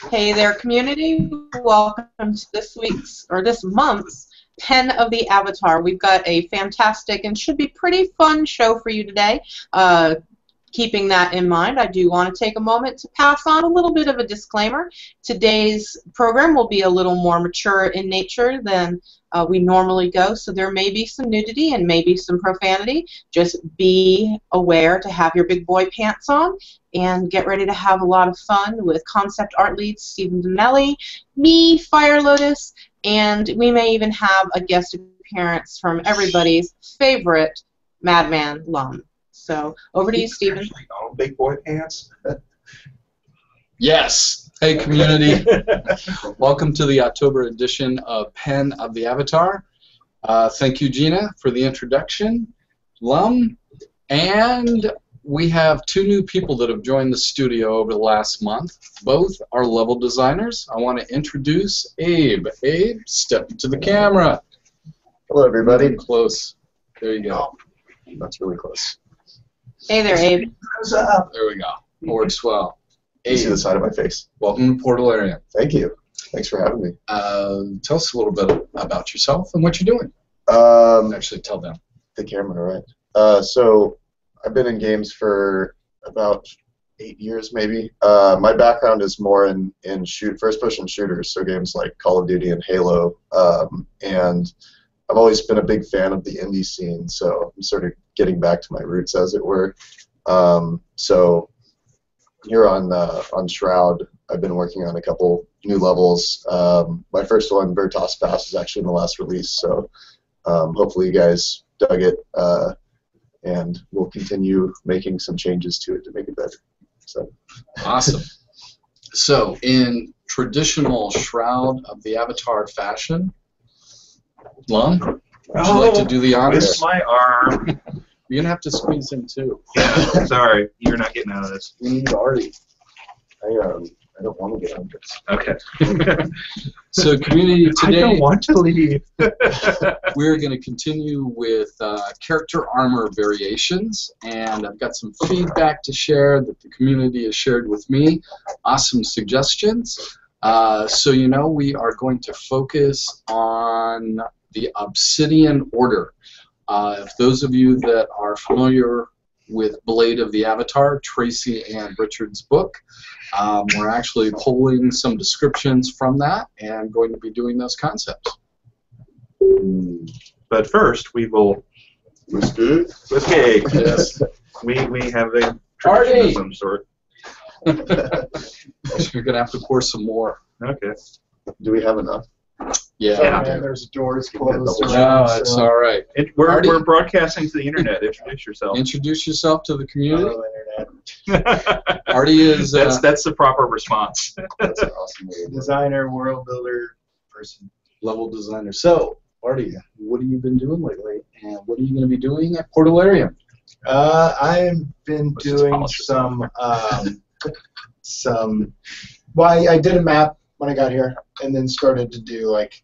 Hey there, community. Welcome to this month's Pen of the Avatar. We've got a fantastic and should be pretty fun show for you today. Keeping that in mind, I do want to take a moment to pass on a little bit of a disclaimer. Today's program will be a little more mature in nature than we normally go, so there may be some nudity and maybe some profanity. Just be aware to have your big boy pants on and get ready to have a lot of fun with concept art lead Stephen Daniele, me, Fire Lotus, and we may even have a guest appearance from everybody's favorite Madman Lum. So over to you, Stephen. Actually, big boy pants. Yes. Hey, community. Welcome to the October edition of Pen of the Avatar. Thank you, Gina, for the introduction. Lum. And we have two new people that have joined the studio over the last month. Both are level designers. I want to introduce Abe. Abe, step to the camera. Hello, everybody. Close. There you go. That's really close. Hey there, Abe. What's up? There we go. Works well. You see the side of my face. Welcome to Portalarian. Thank you. Thanks for having me. Tell us a little bit about yourself and what you're doing. Actually, tell them. The camera, right? So I've been in games for about 8 years, maybe. My background is more in first-person shooters, so games like Call of Duty and Halo. And I've always been a big fan of the indie scene, so I'm sort of getting back to my roots, as it were. So here on Shroud, I've been working on a couple new levels. My first one, Vertos Pass, is actually in the last release, so hopefully you guys dug it, and we'll continue making some changes to it to make it better. So. Awesome. So in traditional Shroud of the Avatar fashion, Lum, would you like to do the honors? Twist my arm. You're going to have to squeeze in, too. Yeah, sorry. You're not getting out of this. We need Artie. I don't want to get on this. Okay. So, community, today I don't want to leave. we're going to continue with character armor variations, and I've got some feedback to share that the community has shared with me. Awesome suggestions. So, you know, we are going to focus on the Obsidian order. If those of you that are familiar with Blade of the Avatar, Tracy and Richard's book, we're actually pulling some descriptions from that and going to be doing those concepts. But first, we will. Whiskey? Whiskey. Yes. We have a tradition Artie! of some sort. You're going to have to pour some more. Okay. Do we have enough? Yeah. Yeah. And there's doors closed. No, around, that's so- all right. We're broadcasting to the internet. Introduce yourself. Introduce yourself to the community. Hello, internet. Artie is That's the proper response. That's an awesome way to do it. Designer, world builder, person. level designer. So, Artie, what have you been doing lately, and what are you going to be doing at Portalarian? I've been Let's just doing polish some. Well, I did a map when I got here, and then started to do like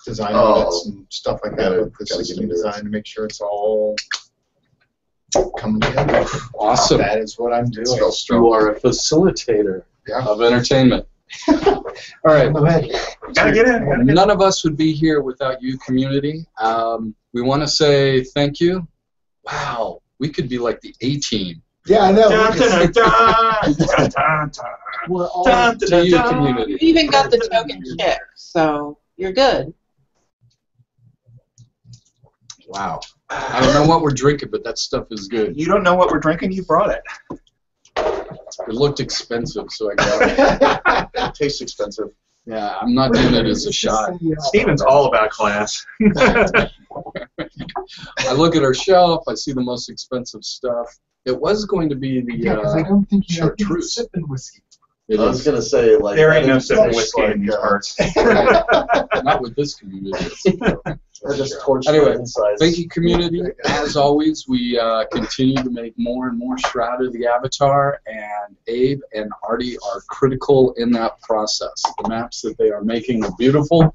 design audits and stuff like that with the gotta get system into design this. to make sure it's all coming together. Awesome. That is what I'm doing. Still strong. You are a facilitator Yeah. of entertainment. All right. Go ahead. Gotta get in. None of us would be here without you, community. We want to say thank you. Wow, we could be like the A-team. Yeah, I know. Dun, dun, dun, dun, dun, dun, dun. We're all Dun, dun, To you, dun. community. You even got the token chick, so you're good. Wow. I don't know what we're drinking, but that stuff is good. You don't know what we're drinking? You brought it. It looked expensive, so I got it. It tastes expensive. Yeah, I'm not doing it as a shot. Steven's all about class. I look at our shelf, I see the most expensive stuff. It was going to be the Yeah, because I don't think you have chartreuse. sipping whiskey. It I was is, going to say, like, There ain't no that sipping is whiskey in like, these parts. not with this community. Or just torch Anyway, the insides. Thank you, community. As always, we continue to make more and more Shroud of the Avatar, and Abe and Artie are critical in that process. The maps that they are making are beautiful,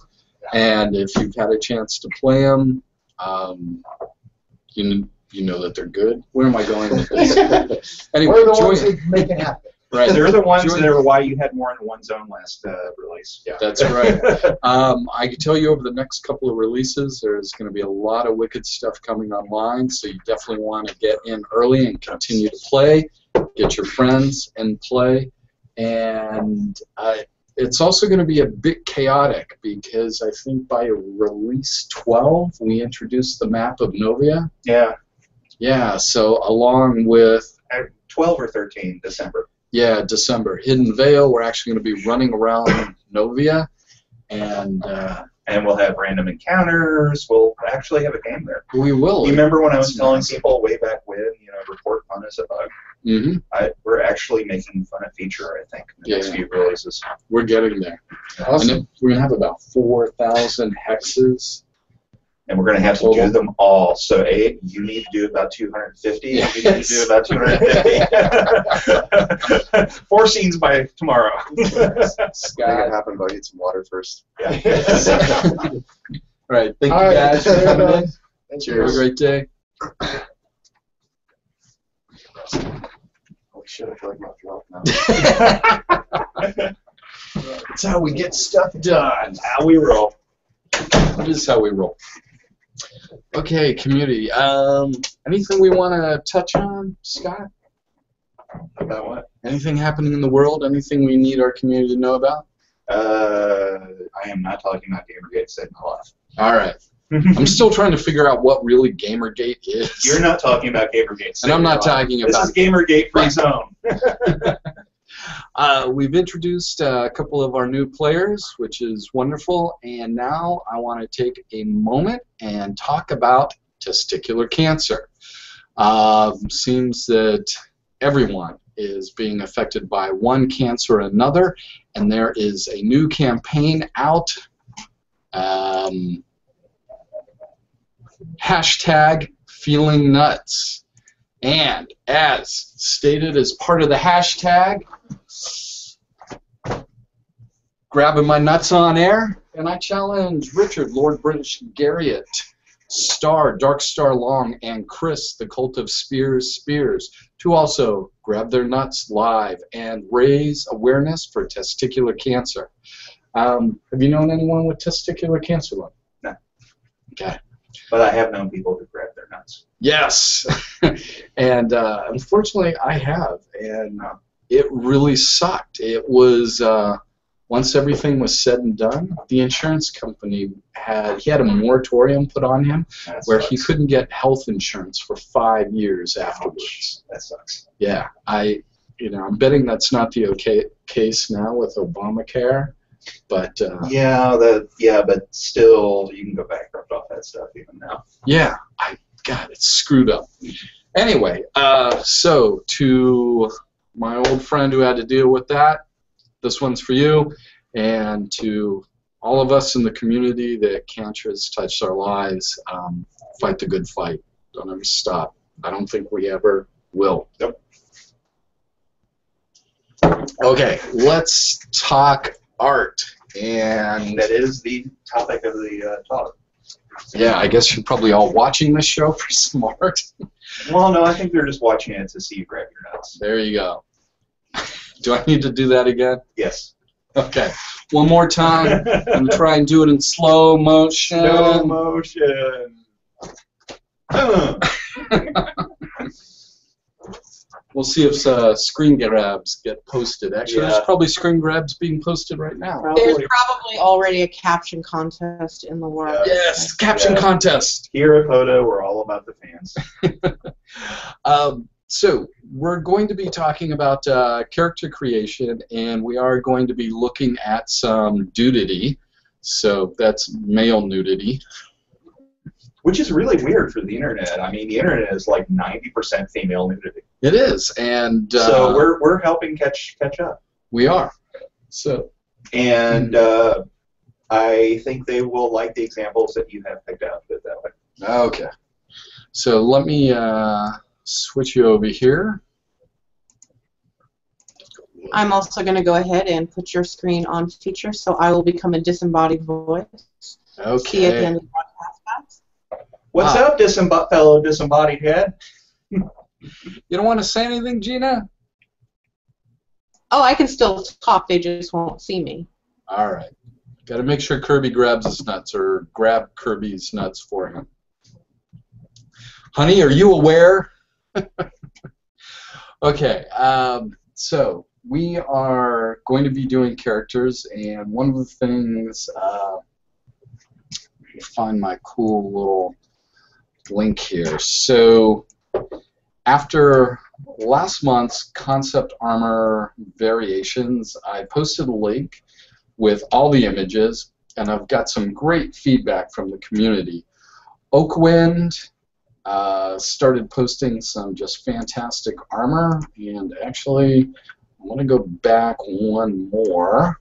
and if you've had a chance to play them, you know that they're good. Where am I going with this? Anyway, We're the ones who make it happen. Right. They're the ones Join- that are why you had more in one zone last release. Yeah. That's right. I can tell you over the next couple of releases, there's going to be a lot of wicked stuff coming online, so you definitely want to get in early and continue to play. Get your friends and play. And it's also going to be a bit chaotic because I think by release 12, we introduced the map of Novia. Yeah. Yeah, so along with 12 or 13 December. Yeah, December. Hidden Veil, we're actually going to be running around Novia, and we'll have random encounters. We'll actually have a game there. we will. You remember when I was That's telling nice. people way back when, report fun as a bug? Mm-hmm. We're actually making fun a feature, I think, in the next Yeah. few releases. We're getting there. Awesome. And then we're going to have about 4,000 hexes. And we're going to have to Total. do them all. So, A, you need to do about 250. Yes. You need to do about 250. 4 scenes by tomorrow. Make it Scott. happen, but I need some water first. All right. Thank All you right. guys for coming in. Thank Have you. a great day. Holy shit, I feel like my throat now. That's how we get stuff done. How we roll. That is how we roll. Okay, community. Anything we want to touch on, Scott? About what? Anything happening in the world? Anything we need our community to know about? I am not talking about Gamergate Said in Life. All right. I'm still trying to figure out what really Gamergate is. You're not talking about Gamergate. And I'm not talking This about. is Gamergate Free Zone. We've introduced a couple of our new players, which is wonderful, and now I want to take a moment and talk about testicular cancer. Seems that everyone is being affected by one cancer or another, and there is a new campaign out. Hashtag feeling nuts. And as stated as part of the hashtag, grabbing my nuts on air, and I challenge Richard, Lord British Garriott, Star, Dark Star Long, and Chris, the Cult of Spears, to also grab their nuts live and raise awareness for testicular cancer. Have you known anyone with testicular cancer, Lon? No. Okay. But I have known people who grab their nuts. Yes, and unfortunately I have, and it really sucked. It was once everything was said and done, the insurance company had a moratorium put on him That where sucks. he couldn't get health insurance for 5 years afterwards. That sucks. Yeah, I'm betting that's not the case now with Obamacare, but but still, you can go bankrupt off that stuff even now. yeah, God, it's screwed up. Anyway, so to my old friend who had to deal with that, this one's for you, and to all of us in the community that cancer has touched our lives, fight the good fight. Don't ever stop. I don't think we ever will. Nope. Okay, let's talk art. And That is the topic of the talk. yeah, I guess you're probably all watching this show for some art. Well, no, I think they're just watching it to see you grab your nuts. There you go. Do I need to do that again? Yes. Okay. One more time. I'm going to try and do it in slow motion. Slow motion. We'll see if screen grabs get posted. Actually, Yeah. there's probably screen grabs being posted right now. There's probably already a caption contest in the works. Yes, caption Yeah. contest. Here at Podo, we're all about the fans. So we're going to be talking about character creation, and we are going to be looking at some nudity. So that's male nudity. Which is really weird for the internet. I mean, the internet is like 90% female nudity. It is, and So we're helping catch up. we are. So And I think they will like the examples that you have picked out. Put it that way. okay. So let me switch you over here. I'm also going to go ahead and put your screen on feature, so I will become a disembodied voice. See you at the Okay. end of the broadcast, guys. What's Wow. up, fellow disembodied head? You don't want to say anything, Gina? Oh, I can still talk. They just won't see me. All right. Got to make sure Kirby grabs his nuts, or grab Kirby's nuts for him. Honey, are you aware? Okay. So we are going to be doing characters, and one of the things. Let me find my cool little link here. So after last month's concept armor variations, I posted a link with all the images, and I've got some great feedback from the community. Oakwind started posting some just fantastic armor, and actually I want to go back one more.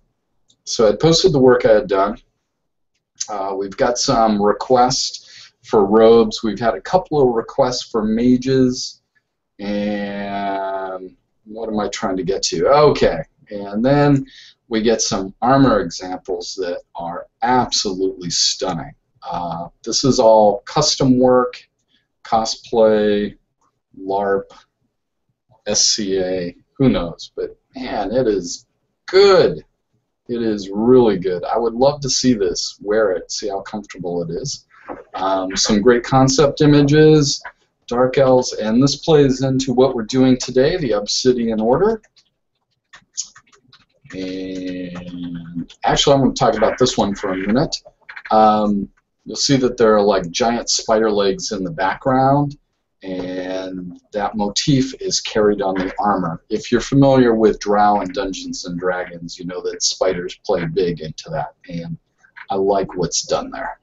So I posted the work I had done. We've got some requests for robes. We've had a couple of requests for mages, and what am I trying to get to? Okay, and then we get some armor examples that are absolutely stunning. This is all custom work, cosplay, LARP, SCA, who knows, but man, it is good. It is really good. I would love to see this, wear it, see how comfortable it is. Some great concept images, Dark Elves, and this plays into what we're doing today, the Obsidian Order. And actually, I'm going to talk about this one for a minute. You'll see that there are like giant spider legs in the background, and that motif is carried on the armor. If you're familiar with Drow and Dungeons and Dragons, you know that spiders play big into that, and I like what's done there.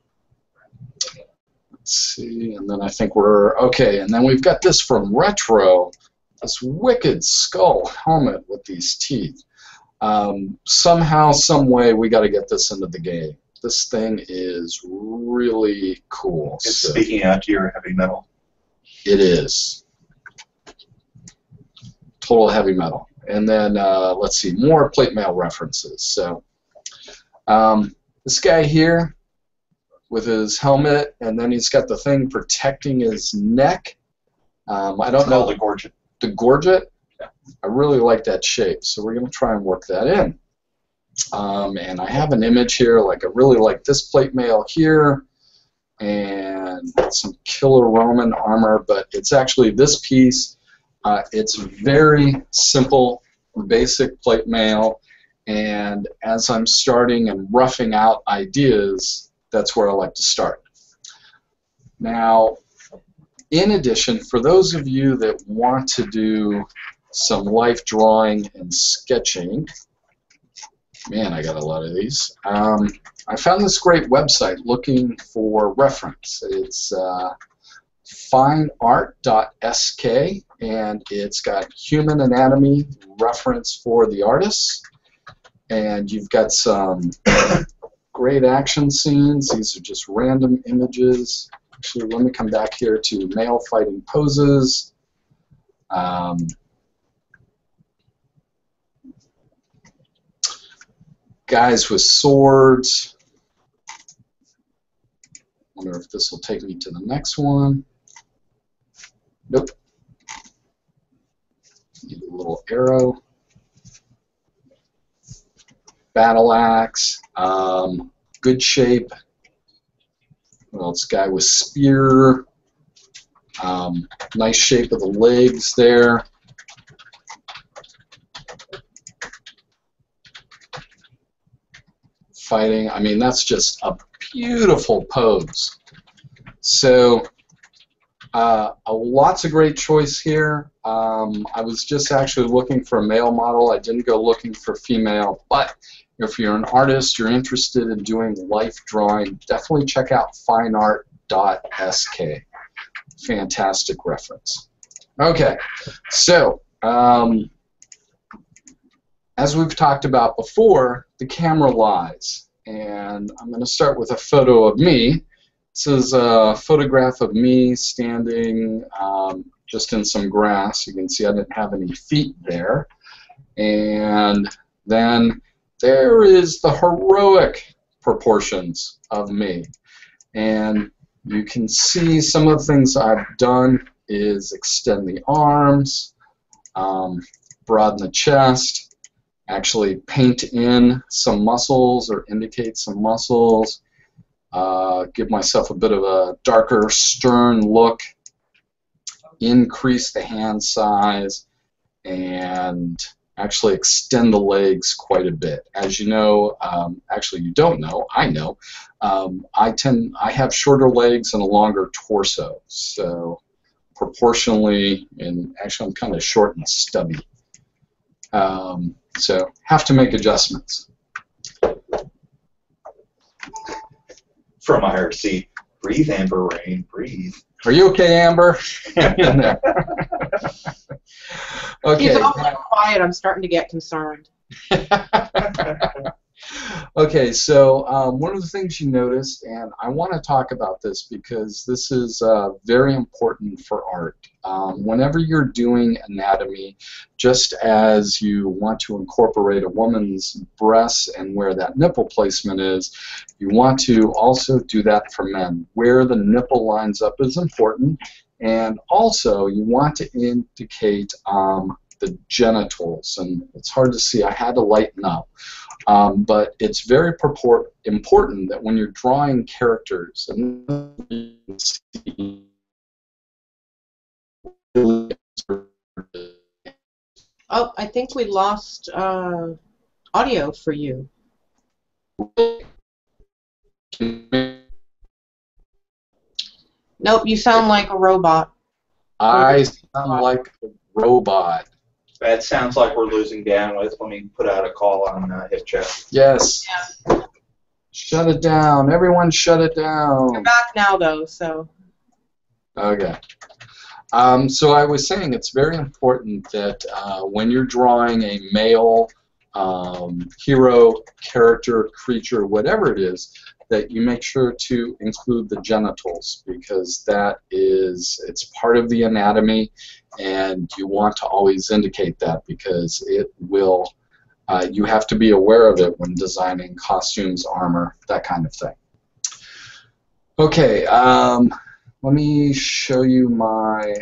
Let's see, and then I think we're okay, and then we've got this from Retro, this wicked skull helmet with these teeth. Somehow, some way, we got to get this into the game. This thing is really cool. It's speaking out to your heavy metal. It is. Total heavy metal. And then, let's see, more plate mail references. So, this guy here with his helmet, and then he's got the thing protecting his neck. I don't know. The gorget. The gorget? Yeah. I really like that shape, so we're going to try and work that in. And I have an image here, like I really like this plate mail here, and some Killer Roman armor, but it's actually this piece. It's very simple, basic plate mail, and as I'm starting and roughing out ideas, that's where I like to start. Now, in addition, for those of you that want to do some life drawing and sketching, man, I got a lot of these. I found this great website looking for reference. It's fineart.sk, and it's got human anatomy reference for the artists, and you've got some great action scenes. These are just random images. Actually, let me come back here to male fighting poses. Guys with swords. Wonder if this will take me to the next one. Nope. Need a little arrow. Battle axe. Good shape. Well, it's a guy with spear. Nice shape of the legs there. Fighting. I mean, that's just a beautiful pose. So, lots of great choice here. I was just actually looking for a male model. I didn't go looking for female, but if you're an artist, you're interested in doing life drawing, definitely check out fineart.sk. Fantastic reference. Okay, so as we've talked about before, the camera lies, and I'm going to start with a photo of me. This is a photograph of me standing just in some grass. You can see I didn't have any feet there. And then there is the heroic proportions of me. And you can see some of the things I've done is extend the arms, broaden the chest. actually paint in some muscles or indicate some muscles, give myself a bit of a darker, stern look, increase the hand size, and actually extend the legs quite a bit. As you know, actually you don't know, I know, I have shorter legs and a longer torso, so proportionally, and actually I'm kind of short and stubby. So have to make adjustments. From IRC, breathe, Amber Rain, breathe. Are you okay, Amber? Hang in there. Okay. He's awfully quiet. I'm starting to get concerned. Okay, so one of the things you noticed, and I want to talk about this because this is very important for art. Whenever you're doing anatomy, just as you want to incorporate a woman's breasts and where that nipple placement is, you want to also do that for men. Where the nipple lines up is important, and also you want to indicate the genitals, and it's hard to see. I had to lighten up. But it's very important that when you're drawing characters, and you can see Oh, I think we lost audio for you. Nope, you sound like a robot. I sound like a robot. That sounds like we're losing bandwidth. Let me put out a call on hip chat. Yes. Yeah. Shut it down. Everyone shut it down. You're back now, though, so. Okay. So I was saying it's very important that when you're drawing a male hero, character, creature, whatever it is, that you make sure to include the genitals, because it's part of the anatomy, and you want to always indicate that because it will, you have to be aware of it when designing costumes, armor, that kind of thing. Okay, let me show you my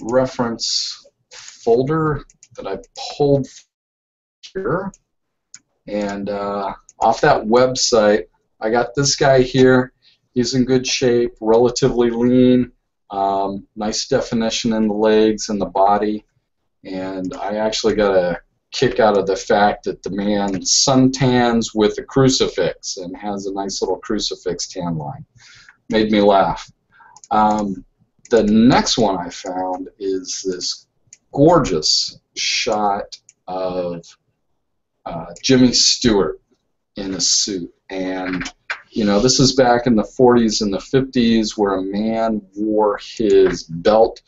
reference folder that I pulled here, and off that website I got this guy here. He's in good shape, relatively lean, nice definition in the legs and the body, and I actually got a kick out of the fact that the man suntans with a crucifix and has a nice little crucifix tan line. Made me laugh. The next one I found is this gorgeous shot of Jimmy Stewart in a suit, and you know, this is back in the 40s and the 50s where a man wore his belt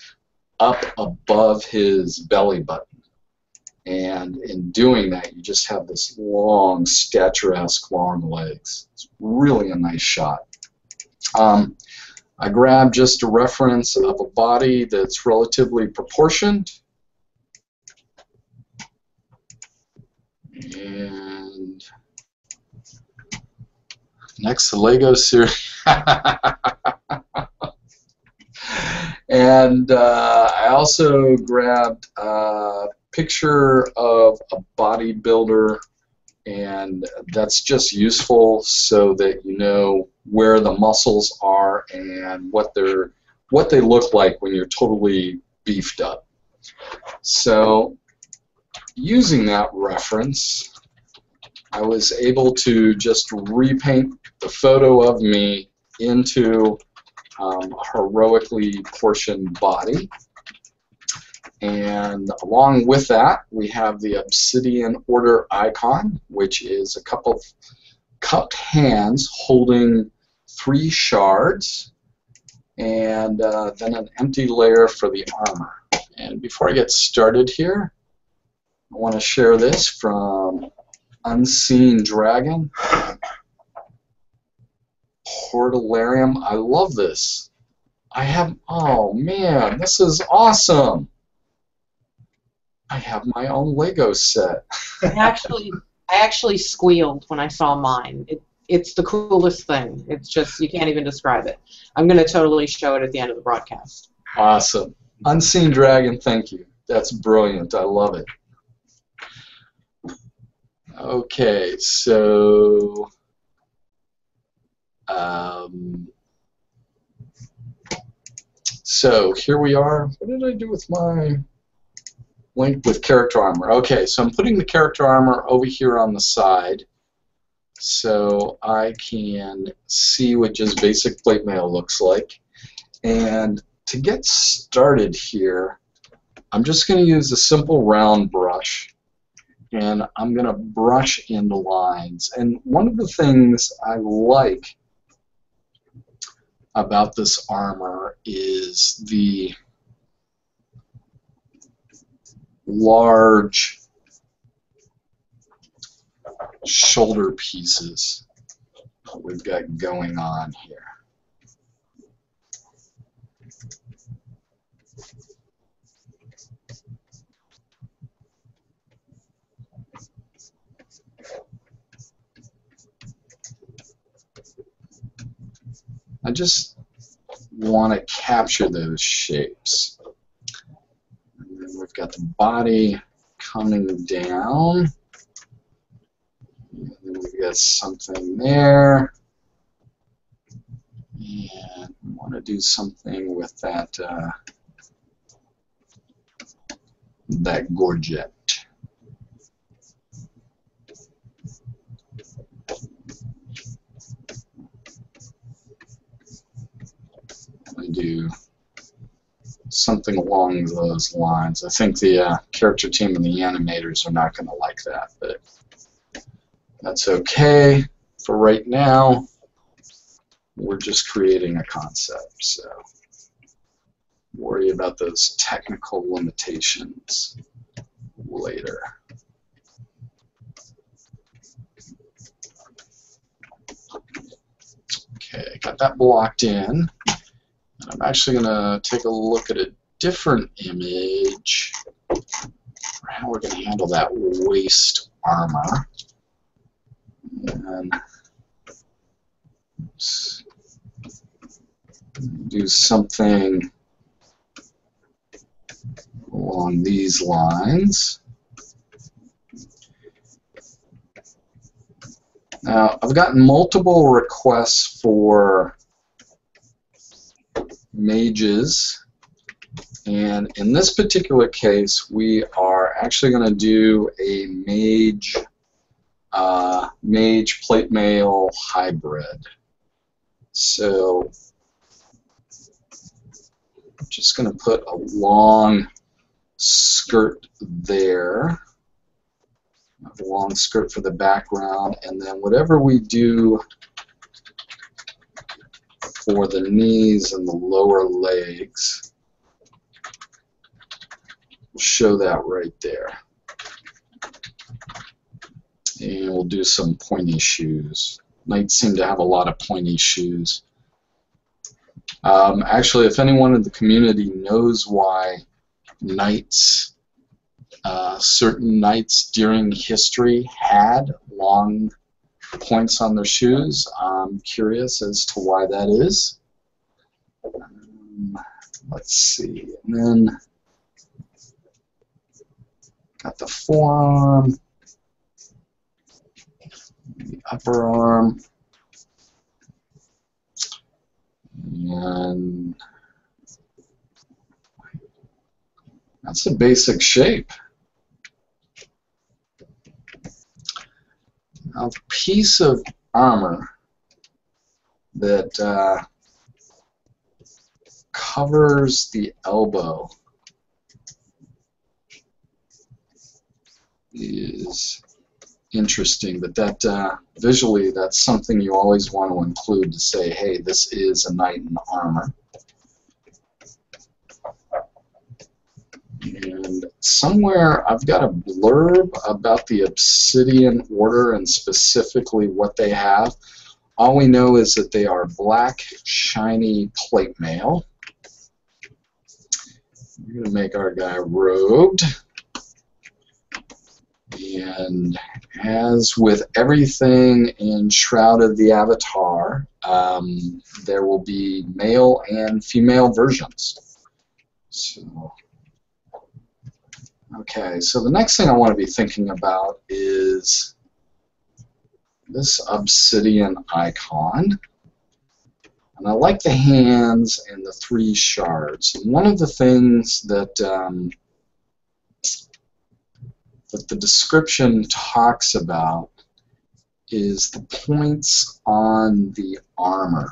up above his belly button, and in doing that you just have this long, statuesque long legs. It's really a nice shot. I grabbed just a reference of a body that's relatively proportioned, and next the Lego series. And I also grabbed a picture of a bodybuilder, and that's just useful so that you know where the muscles are and what they look like when you're totally beefed up. So using that reference, I was able to just repaint the photo of me into a heroically portioned body. And along with that, we have the Obsidian Order icon, which is a couple of cupped hands holding 3 shards, and then an empty layer for the armor. And before I get started here, I want to share this from Unseen Dragon. Portalarium. I love this. Oh man, this is awesome. I have my own Lego set. I actually squealed when I saw mine. It's the coolest thing. It's just, you can't even describe it. I'm going to totally show it at the end of the broadcast. Awesome. Unseen Dragon, thank you. That's brilliant. I love it. Okay, so here we are. What did I do with my link with character armor? Okay, so I'm putting the character armor over here on the side so I can see what just basic plate mail looks like. And to get started here, I'm just going to use a simple round brush, and I'm going to brush in the lines. And one of the things I like about this armor is the large shoulder pieces that we've got going on here. I just want to capture those shapes. And then we've got the body coming down. And then we've got something there. And we want to do something with that that gorget. Do something along those lines. I think the character team and the animators are not going to like that, but that's okay. For right now, we're just creating a concept, so worry about those technical limitations later. Okay, got that blocked in. I'm actually going to take a look at a different image for how we're going to handle that waist armor. And do something along these lines. Now, I've gotten multiple requests for mages, and in this particular case we are actually going to do a mage plate mail hybrid. So I'm just going to put a long skirt there, a long skirt for the background, and then whatever we do for the knees and the lower legs, we'll show that right there. And we'll do some pointy shoes. Knights seem to have a lot of pointy shoes. Actually, if anyone in the community knows why knights, certain knights during history had long points on their shoes, I'm curious as to why that is. Let's see, and then got the forearm, the upper arm, and that's a basic shape. Now, the piece of armor that covers the elbow is interesting, but that visually, that's something you always want to include to say, hey, this is a knight in armor. And somewhere I've got a blurb about the Obsidian Order and specifically what they have. All we know is that they are black, shiny plate mail. We're going to make our guy robed. And as with everything in Shroud of the Avatar, there will be male and female versions. So, okay, so the next thing I want to be thinking about is this Obsidian icon. And I like the hands and the 3 shards. And one of the things that that the description talks about is the points on the armor.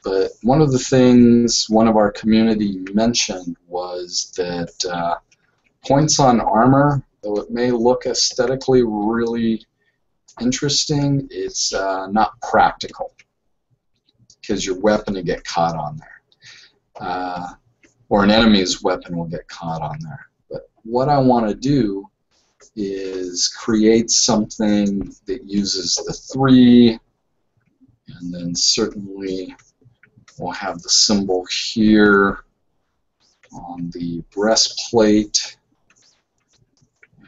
But one of the things one of our community mentioned was that points on armor, though it may look aesthetically really interesting, it's not practical, because your weapon will get caught on there. Or an enemy's weapon will get caught on there. But what I want to do is create something that uses the 3, and then certainly we'll have the symbol here on the breastplate,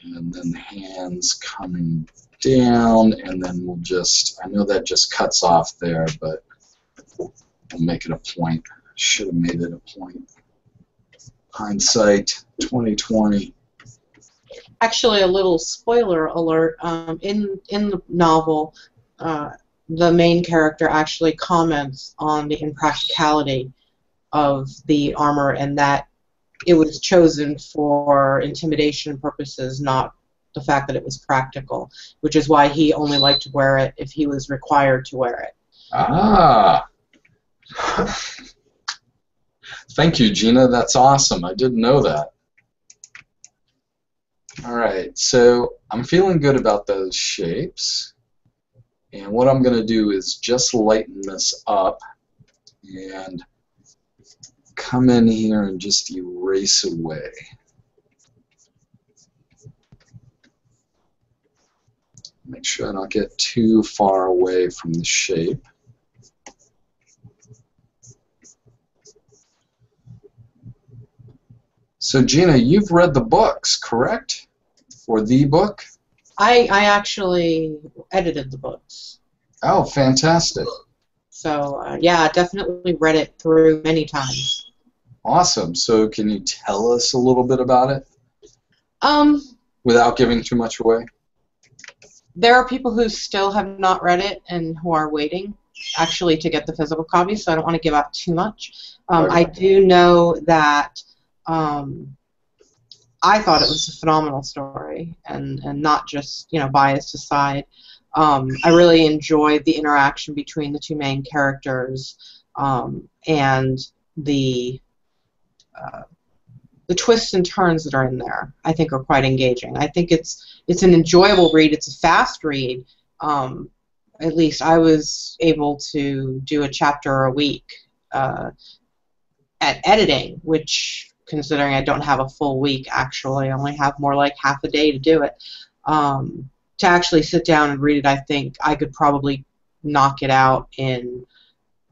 and then the hands coming down, and then we'll just, I know that just cuts off there, but we'll make it a point. Should have made it a point. Hindsight 2020. Actually, a little spoiler alert. In the novel, the main character actually comments on the impracticality of the armor, and that it was chosen for intimidation purposes, not the fact that it was practical, which is why he only liked to wear it if he was required to wear it. Ah. Thank you, Gina. That's awesome. I didn't know that. Alright, so I'm feeling good about those shapes. And what I'm going to do is just lighten this up and come in here and just erase away. Make sure I don't get too far away from the shape. So Gina, you've read the books, correct? Or the book? I actually edited the books. Oh, fantastic. So, yeah, definitely read it through many times. Awesome. So can you tell us a little bit about it? Without giving too much away? There are people who still have not read it and who are waiting, actually, to get the physical copy, so I don't want to give out too much. I do know that I thought it was a phenomenal story, and not just, you know, biased aside. I really enjoyed the interaction between the 2 main characters, and the twists and turns that are in there, I think, are quite engaging. I think it's an enjoyable read. It's a fast read. At least I was able to do a chapter a week at editing, which, considering I don't have a full week, actually, I only have more like half a day to do it. To actually sit down and read it, I think I could probably knock it out in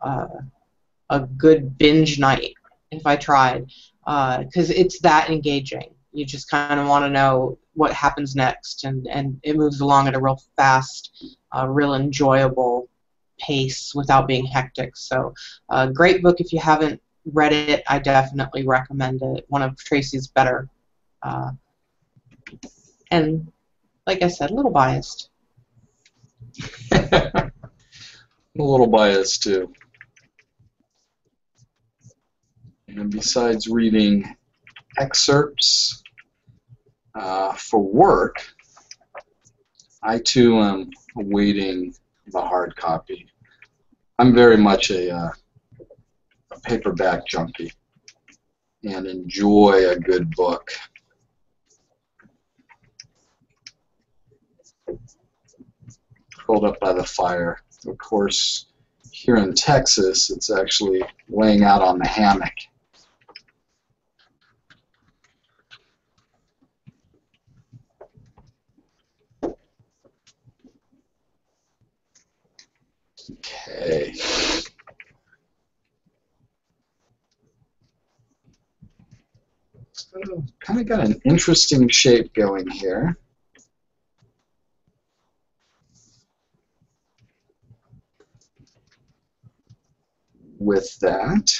a good binge night if I tried, because it's that engaging. You just kind of want to know what happens next, and it moves along at a real fast, real enjoyable pace without being hectic. So, great book. If you haven't read it, I definitely recommend it. One of Tracy's better. And like I said, a little biased. A little biased, too. And besides reading excerpts for work, I, too, am awaiting the hard copy. I'm very much a paperback junkie and enjoy a good book. Curled up by the fire. Of course, here in Texas, it's actually laying out on the hammock. Okay. So, kind of got an interesting shape going here. With that,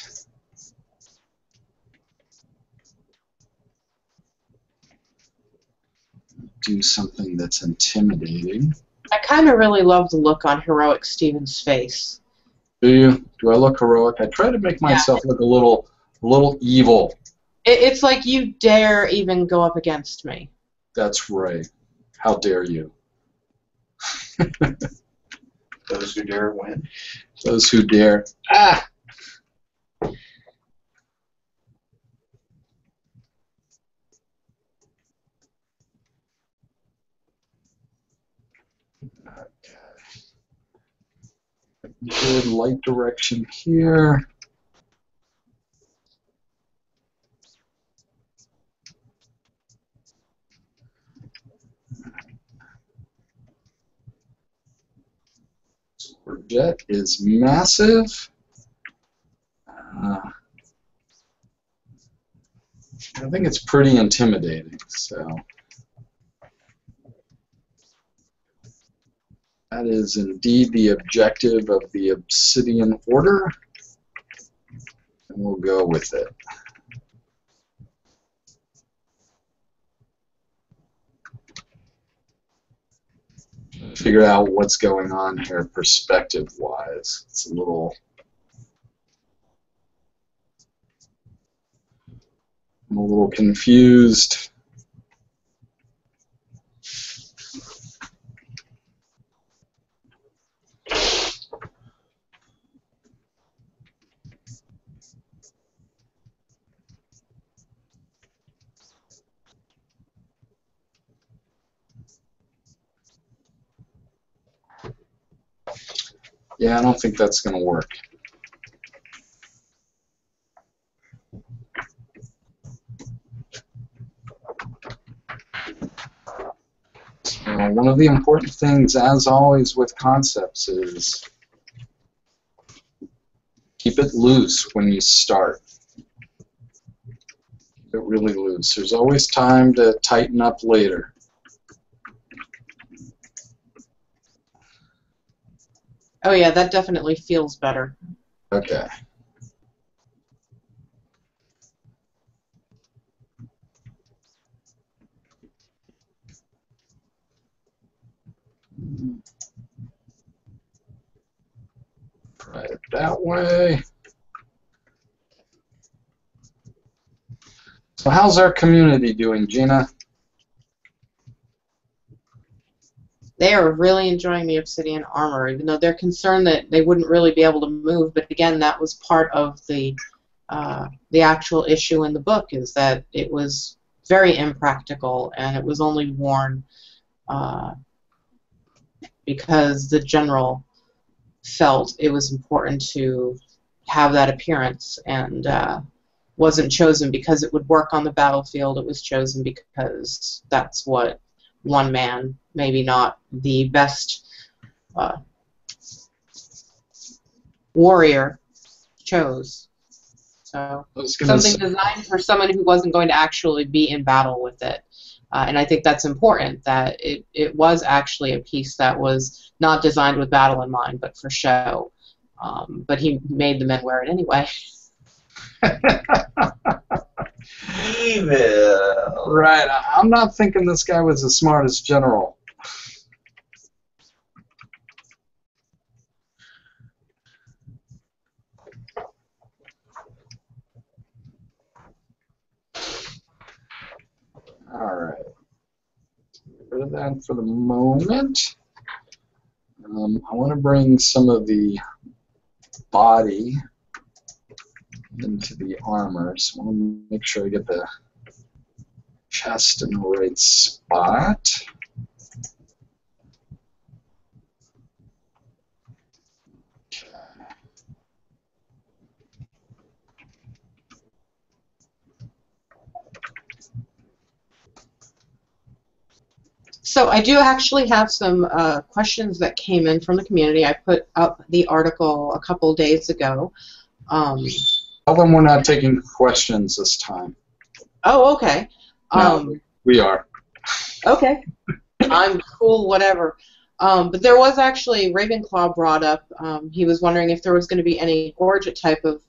do something that's intimidating. I kind of really love the look on heroic Steven's face. Do you? Do I look heroic? I try to make myself look a little evil. It's like you dare even go up against me. That's right. How dare you? Those who dare win. Those who dare. Ah! Good light direction here. Jet is massive. I think it's pretty intimidating. So that is indeed the objective of the Obsidian Order, and we'll go with it. Figure out what's going on here perspective-wise. It's a little... I'm a little confused. Yeah, I don't think that's going to work. So one of the important things, as always with concepts, is keep it loose when you start. Keep it really loose. There's always time to tighten up later. Oh yeah, that definitely feels better. Okay. Try it that way. So how's our community doing, Gina? They are really enjoying the Obsidian armor, even though they're concerned that they wouldn't really be able to move. But again, that was part of the actual issue in the book, is that it was very impractical, and it was only worn because the general felt it was important to have that appearance, and wasn't chosen because it would work on the battlefield. It was chosen because that's what one man, maybe not the best warrior, chose. So something designed for someone who wasn't going to actually be in battle with it. And I think that's important, that it was actually a piece that was not designed with battle in mind, but for show. But he made the men wear it anyway. Evil. Right. I'm not thinking this guy was the smartest general. All right. Get rid of that for the moment. I want to bring some of the body into the armor, so I want to make sure I get the chest in the right spot. So I do actually have some questions that came in from the community. I put up the article a couple days ago. Tell them we're not taking questions this time. Oh, okay. No, we are. Okay. I'm cool, whatever. But there was actually, Ravenclaw brought up, he was wondering if there was going to be any gorget type of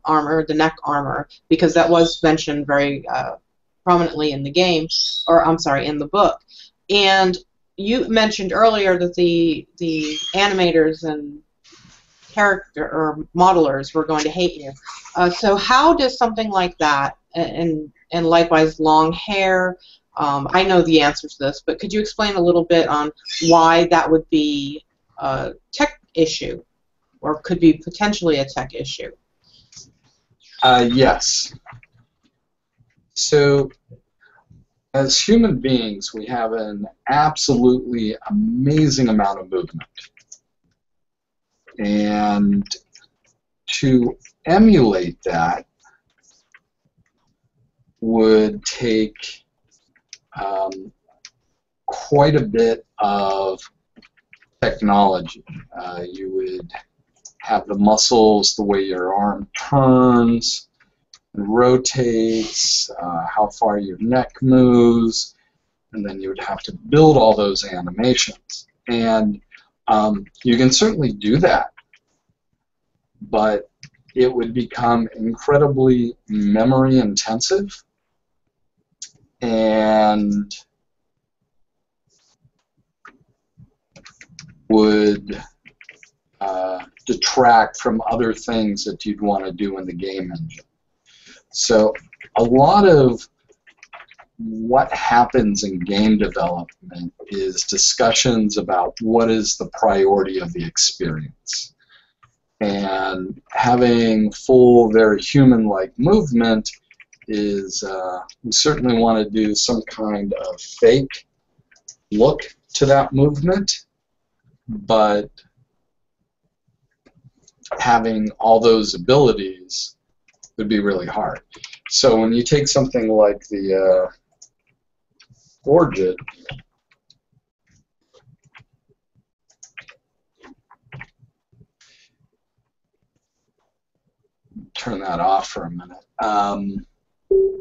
armor, the neck armor, because that was mentioned very prominently in the game, or I'm sorry, in the book. And you mentioned earlier that the animators and character or modelers were going to hate you. So how does something like that, and likewise long hair, I know the answer to this, but could you explain a little bit on why that would be a tech issue, or could be potentially a tech issue? Yes. So, as human beings, we have an absolutely amazing amount of movement. And to emulate that would take quite a bit of technology. You would have the muscles, the way your arm turns and rotates, how far your neck moves, and then you would have to build all those animations. And you can certainly do that, but it would become incredibly memory intensive and would detract from other things that you'd want to do in the game engine. So a lot of what happens in game development is discussions about what is the priority of the experience. And having full, very human-like movement is, we certainly want to do some kind of fake look to that movement, but having all those abilities would be really hard. So when you take something like the Gorget, turn that off for a minute,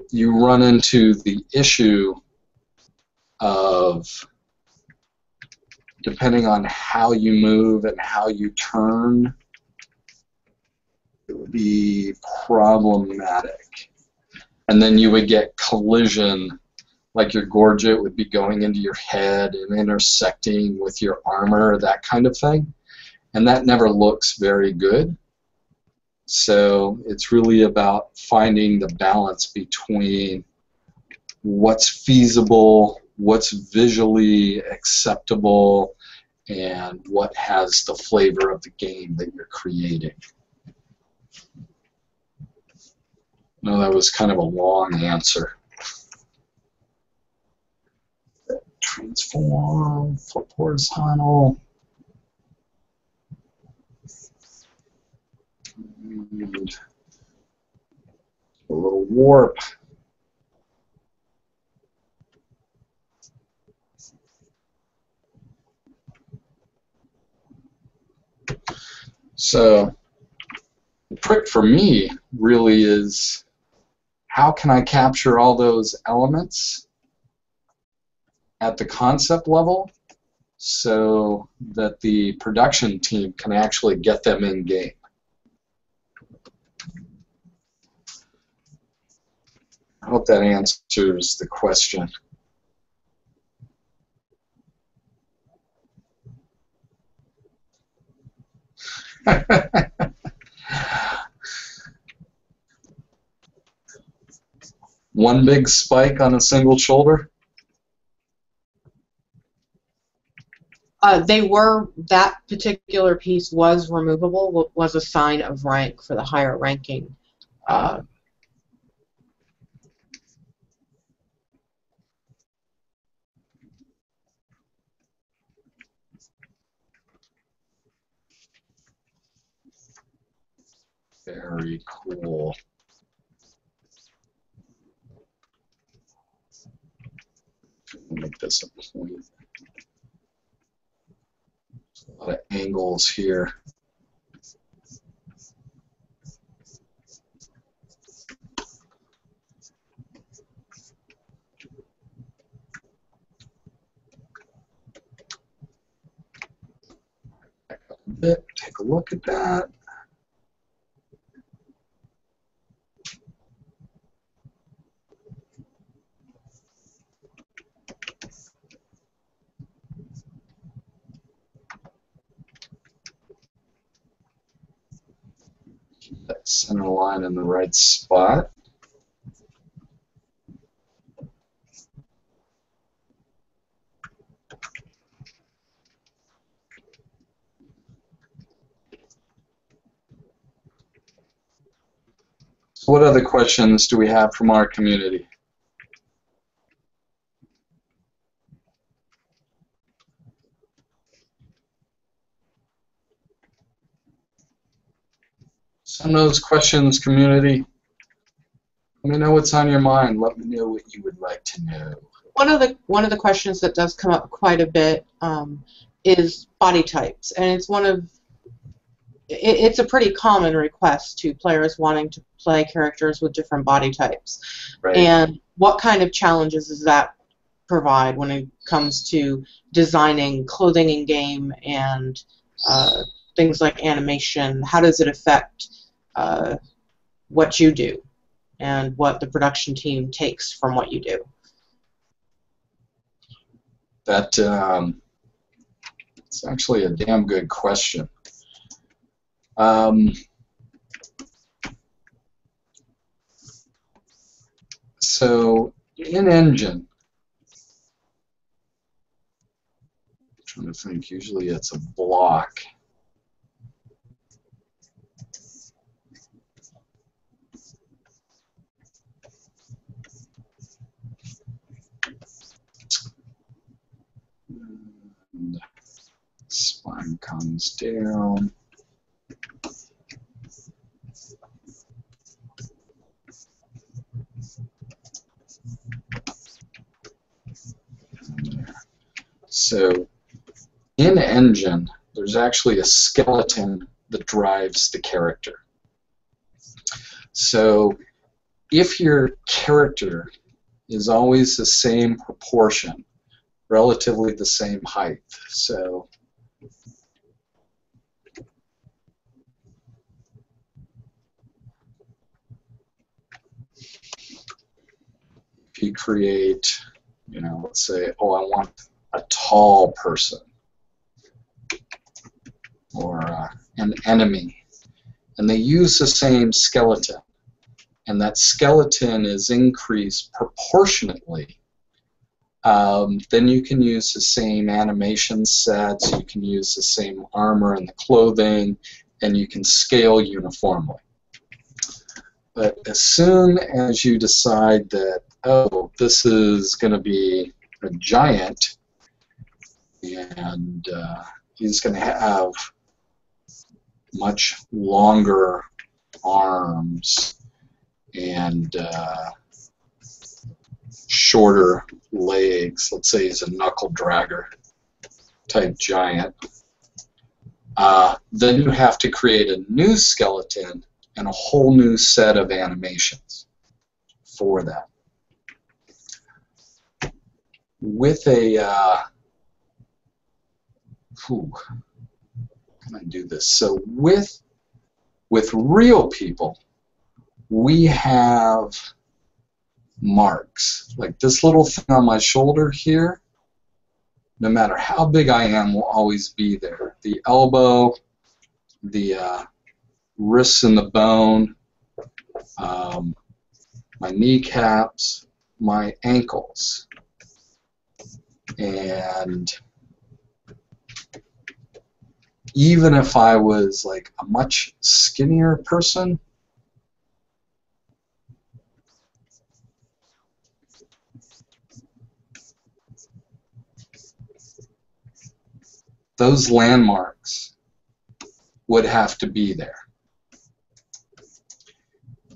you run into the issue of, depending on how you move and how you turn, it would be problematic. And then you would get collision, like your Gorget would be going into your head and intersecting with your armor, that kind of thing. And that never looks very good. So it's really about finding the balance between what's feasible, what's visually acceptable, and what has the flavor of the game that you're creating. No, that was kind of a long answer. Transform, flip horizontal. And a little warp. So the trick for me really is, how can I capture all those elements at the concept level so that the production team can actually get them in game? I hope that answers the question. One big spike on a single shoulder? That particular piece was removable, was a sign of rank for the higher ranking. Very cool. Make this a point. A lot of angles here. Back up a bit, take a look at that. Keep that center line in the right spot. What other questions do we have from our community? Send those questions, community. Let me know what's on your mind. Let me know what you would like to know. One of the questions that does come up quite a bit is body types, and it's a pretty common request to players wanting to play characters with different body types. Right. And what kind of challenges does that provide when it comes to designing clothing in game and things like animation? How does it affect what you do and what the production team takes from what you do? It's actually a damn good question. So in engine, I'm trying to think, usually it's a block. And spine comes down. So in engine, there's actually a skeleton that drives the character. So if your character is always the same proportion, relatively the same height, so if you create, you know, let's say, oh, I want a tall person or an enemy, and they use the same skeleton, and that skeleton is increased proportionately, then you can use the same animation sets, you can use the same armor and the clothing, and you can scale uniformly. But as soon as you decide that, oh, this is going to be a giant, and he's going to have much longer arms and shorter legs. Let's say he's a knuckle dragger type giant. Then you have to create a new skeleton and a whole new set of animations for that. With a how can I do this? So with real people, we have marks. Like this little thing on my shoulder here, no matter how big I am, will always be there. The elbow, the wrists and the bone, my kneecaps, my ankles. And even if I was like a much skinnier person, those landmarks would have to be there.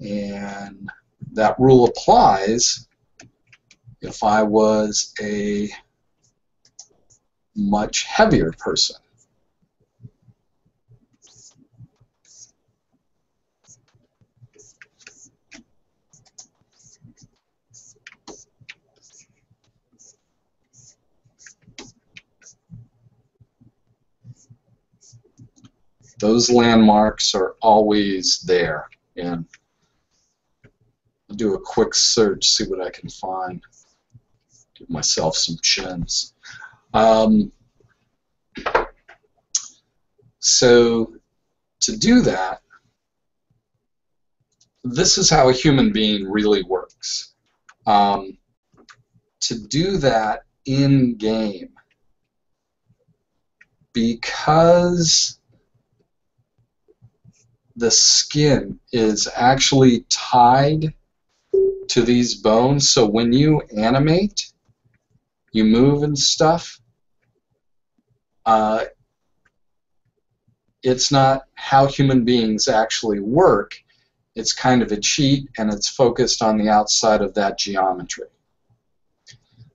And that rule applies if I was a much heavier person. Those landmarks are always there, and I'll do a quick search, see what I can find. Give myself some chins. So to do that, this is how a human being really works. To do that in-game, because the skin is actually tied to these bones, so when you animate, you move and stuff, it's not how human beings actually work. It's kind of a cheat, and it's focused on the outside of that geometry.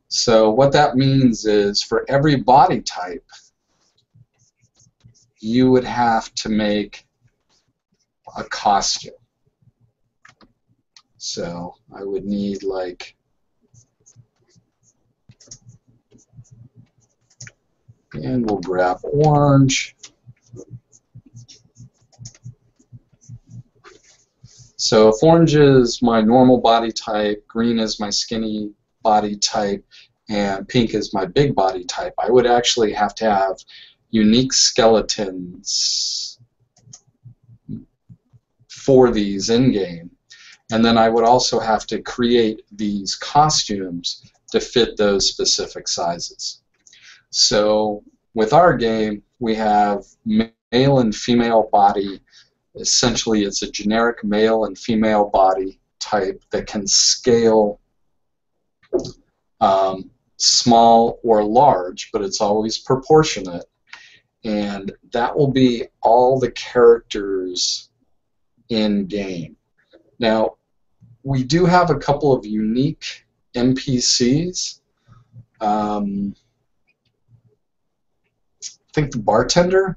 So what that means is for every body type, you would have to make a costume. So I would need, like, and we'll grab orange. So if orange is my normal body type, green is my skinny body type, and pink is my big body type, I would actually have to have unique skeletons for these in-game. And then I would also have to create these costumes to fit those specific sizes. So with our game, we have male and female body. Essentially, it's a generic male and female body type that can scale small or large, but it's always proportionate. And that will be all the characters in-game. Now, we do have a couple of unique NPCs. I think the bartender.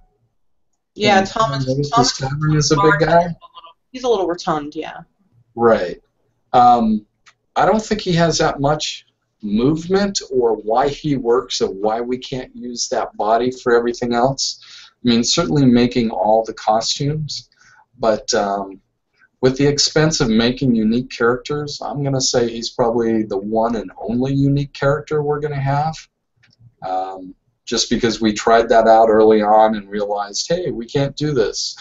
Yeah, Thomas Tavern is a big guy. He's a little rotund, yeah. Right. I don't think he has that much movement or why he works or why we can't use that body for everything else. I mean, certainly making all the costumes, but with the expense of making unique characters, I'm going to say he's probably the one and only unique character we're going to have. Just because we tried that out early on and realized, hey, we can't do this.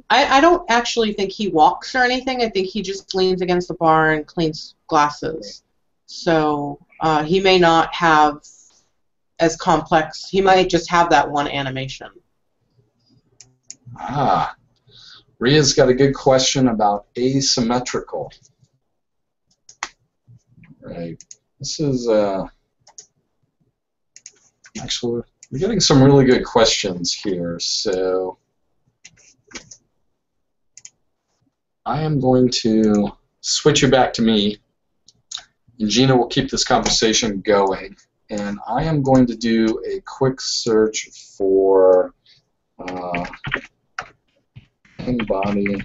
I don't actually think he walks or anything. I think he just leans against the bar and cleans glasses. So he may not have as complex. He might just have that one animation. Ah, Ria's got a good question about asymmetrical. Right. This is actually, we're getting some really good questions here, so I am going to switch you back to me, and Gina will keep this conversation going, and I am going to do a quick search for body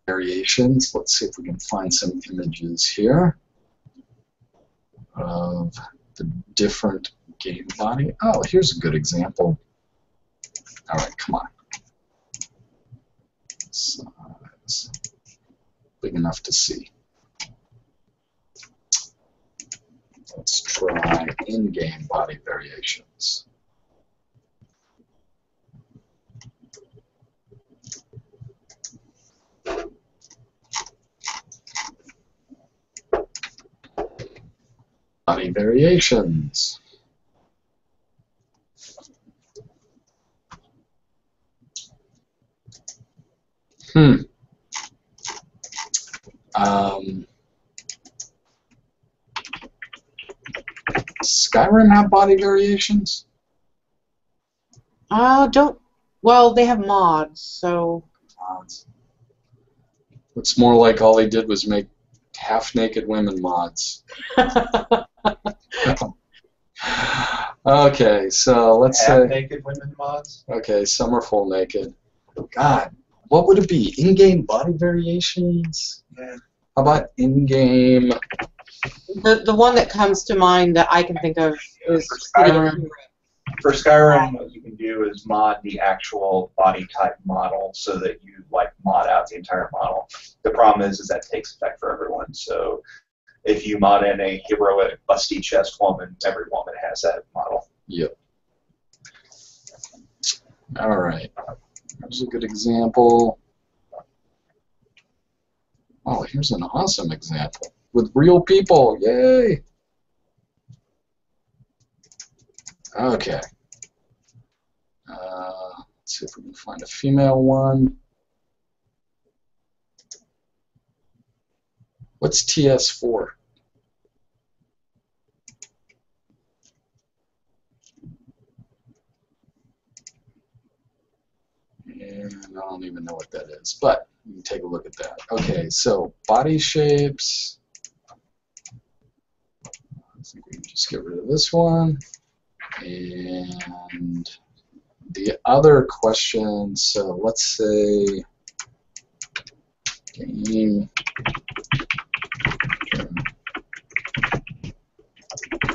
variations. Let's see if we can find some images here of the different game body. Oh, here's a good example. All right, come on. Size big enough to see. Let's try in-game body variations. Body variations. Skyrim have body variations? Well, they have mods, so. Mods. It's more like all they did was make half-naked women mods. Okay, so let's say half-naked women mods. Okay, some are full naked. God, what would it be? In-game body variations? Yeah. How about in-game? The one that comes to mind that I can think of is For Skyrim, what you can do is mod the actual body type model so that you mod out the entire model. The problem is that takes effect for everyone. So if you mod in a heroic busty chest woman, every woman has that model. Yep. All right. Here's a good example. Oh, here's an awesome example with real people. Yay! Okay. Let's see if we can find a female one. What's TS4? And I don't even know what that is, but you can take a look at that. Okay, so body shapes. I think we can just get rid of this one. And the other question, so let's say game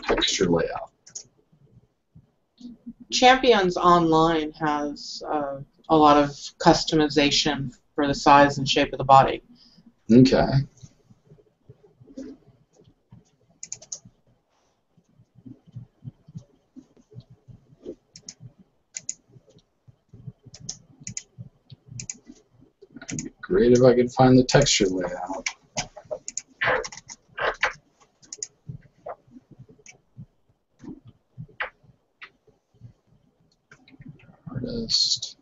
texture layout. Champions Online has a lot of customization for the size and shape of the body. Okay. It'd be great if I could find the texture layout. Artist.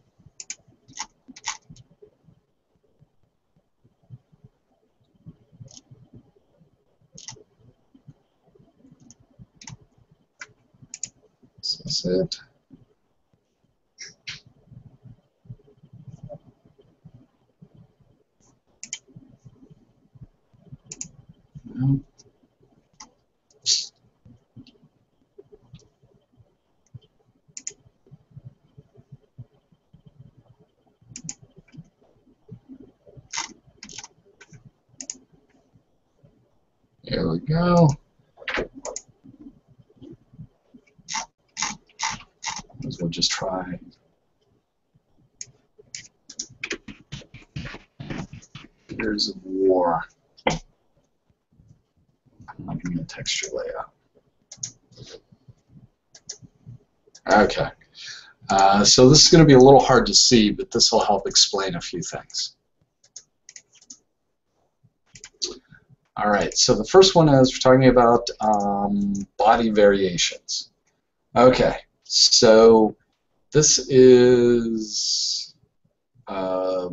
Is this it? No. There we go. We'll just try. Gears of War. I'm not giving a texture layout. Okay. So this is going to be a little hard to see, but this will help explain a few things. All right, so the first one is we're talking about body variations. Okay, so this is, I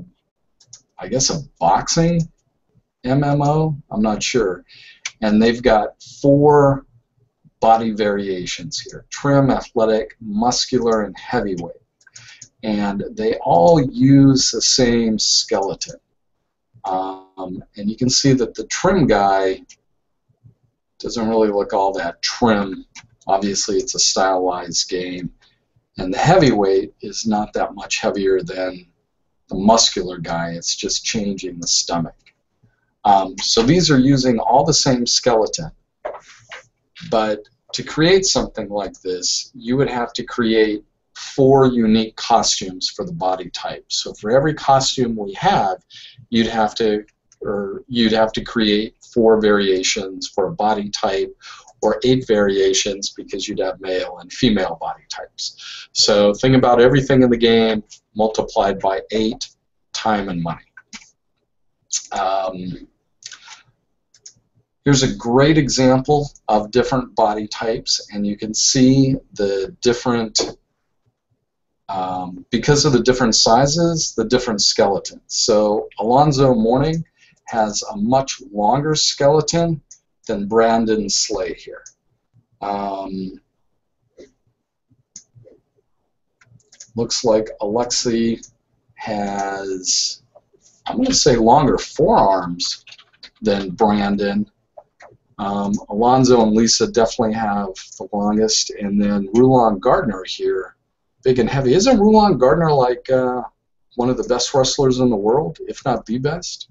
guess, a boxing MMO. I'm not sure. And they've got 4 body variations here: trim, athletic, muscular, and heavyweight. And they all use the same skeleton. And you can see that the trim guy doesn't really look all that trim. Obviously, it's a stylized game. And the heavyweight is not that much heavier than the muscular guy. It's just changing the stomach. So these are using all the same skeleton. But to create something like this, you would have to create 4 unique costumes for the body type. So for every costume we have, you'd have to create 4 variations for a body type, or 8 variations because you'd have male and female body types. So think about everything in the game multiplied by 8, time and money. Here's a great example of different body types, and you can see the different, because of the different sizes, the different skeletons. So Alonzo Mourning has a much longer skeleton than Brandon Slay here. Looks like Alexei has, I'm going to say, longer forearms than Brandon. Alonzo and Lisa definitely have the longest, and then Rulon Gardner here, big and heavy. Isn't Rulon Gardner like one of the best wrestlers in the world, if not the best?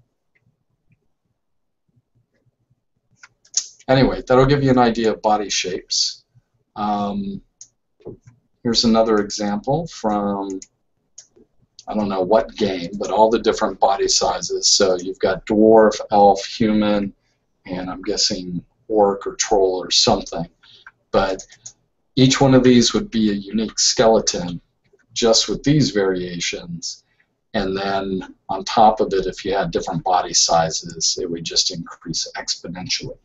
Anyway, that'll give you an idea of body shapes. Here's another example from, I don't know what game, but all the different body sizes. So you've got dwarf, elf, human, and I'm guessing orc or troll or something. But each one of these would be a unique skeleton just with these variations. And then on top of it, if you had different body sizes, it would just increase exponentially.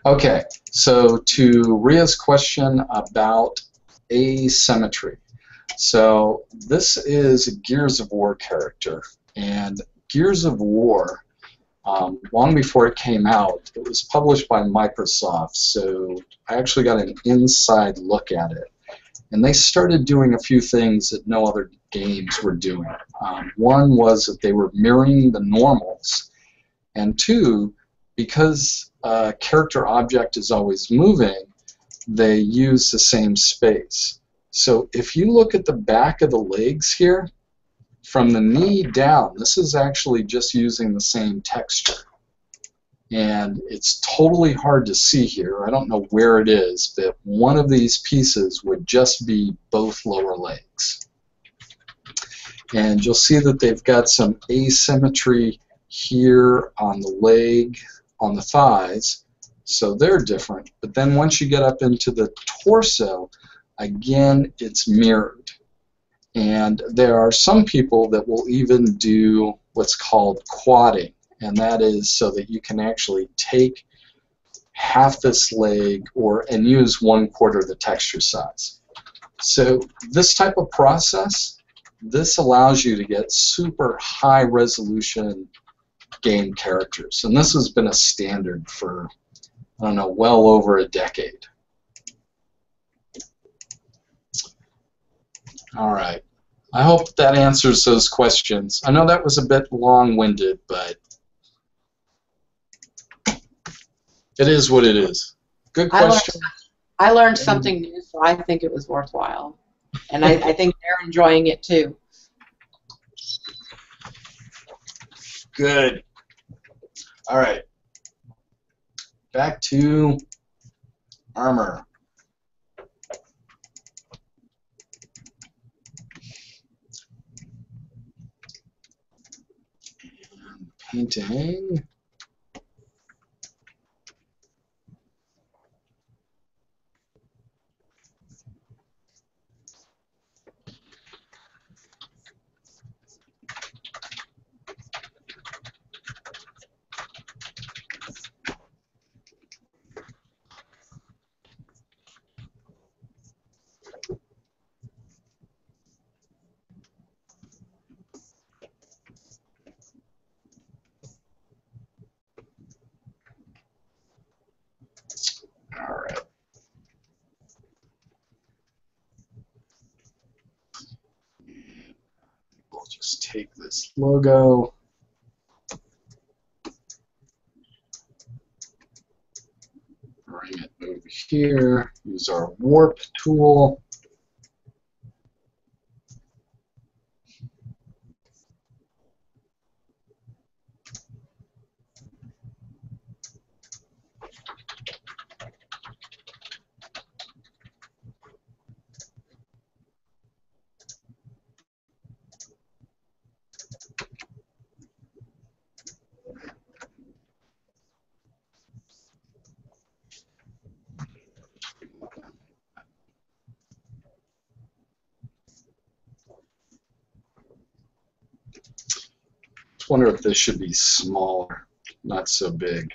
Okay, so to Ria's question about asymmetry. So this is a Gears of War character, and Gears of War, long before it came out, it was published by Microsoft, so I actually got an inside look at it. And they started doing a few things that no other games were doing. One was that they were mirroring the normals, and two, because a character object is always moving, they use the same space. So if you look at the back of the legs here, from the knee down, this is actually just using the same texture. And it's totally hard to see here. I don't know where it is, but one of these pieces would just be both lower legs. And you'll see that they've got some asymmetry here on the leg, on the thighs, so they're different. But then once you get up into the torso, again, it's mirrored. And there are some people that will even do what's called quadding, and that is so that you can actually take half this leg and use 1/4 the texture size. So this type of process, this allows you to get super high resolution game characters, and this has been a standard for, I don't know, well over a decade. All right. I hope that answers those questions. I know that was a bit long-winded, but it is what it is. Good question. I learned something new, so I think it was worthwhile. And I think they're enjoying it too. Good. All right. Back to armor. And painting. All right. We'll just take this logo. Bring it over here. Use our warp tool. Wonder if this should be smaller, not so big.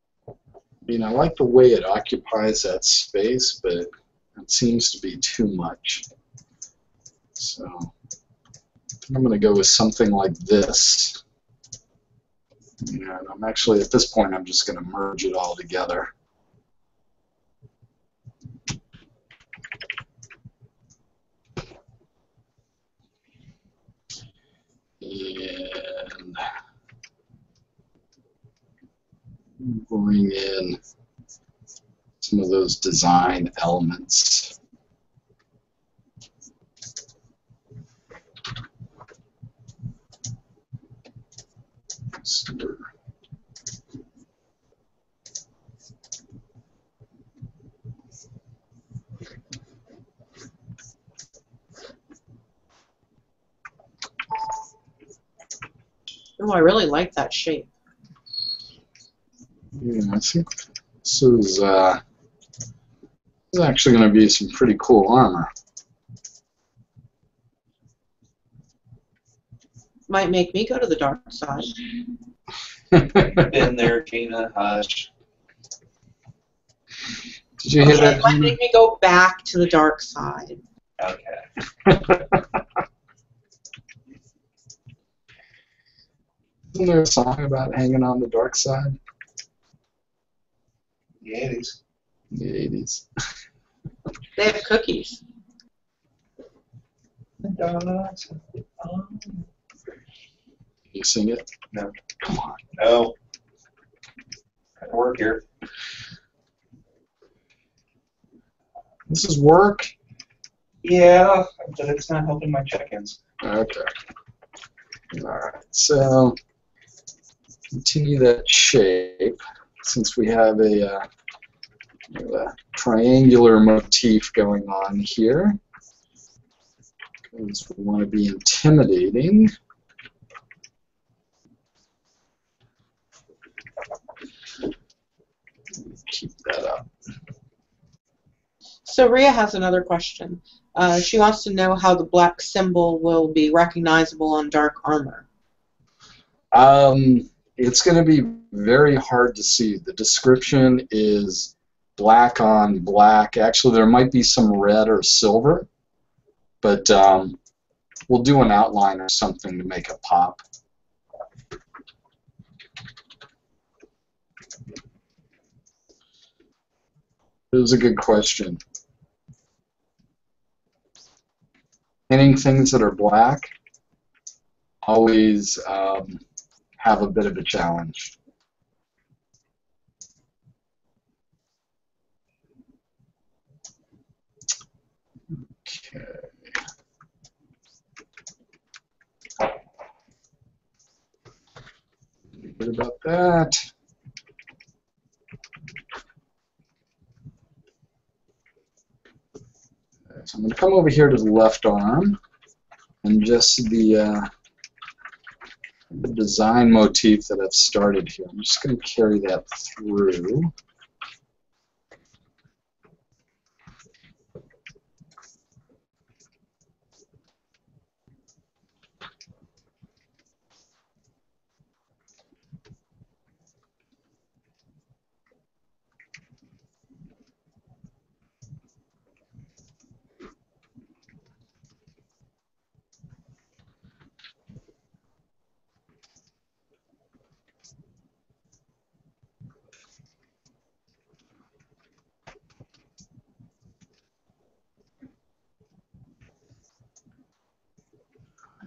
I mean, I like the way it occupies that space, but it seems to be too much. So I'm going to go with something like this. And I'm actually, at this point, I'm just going to merge it all together. And bring in some of those design elements. Oh, I really like that shape. Yeah, I think this is This is actually going to be some pretty cool armor. Might make me go to the dark side. Been there, Gina. Hush. Did you hear Okay, that? it might make me go back to the dark side. Okay. Isn't there a song about hanging on the dark side? The 80s. In the 80s. They have cookies. You sing it? No. Come on. No. Got to work here. This is work? Yeah, but it's not helping my check-ins. Okay. Alright, so continue that shape since we have a triangular motif going on here. Because we want to be intimidating. Keep that up. So Rhea has another question. She wants to know how the black symbol will be recognizable on dark armor. It's going to be very hard to see. The description is black on black. Actually, there might be some red or silver, but we'll do an outline or something to make it pop. It was a good question. Painting things that are black always have a bit of a challenge. Okay. Good about that. So I'm going to come over here to the left arm and just the design motif that I've started here. I'm just going to carry that through.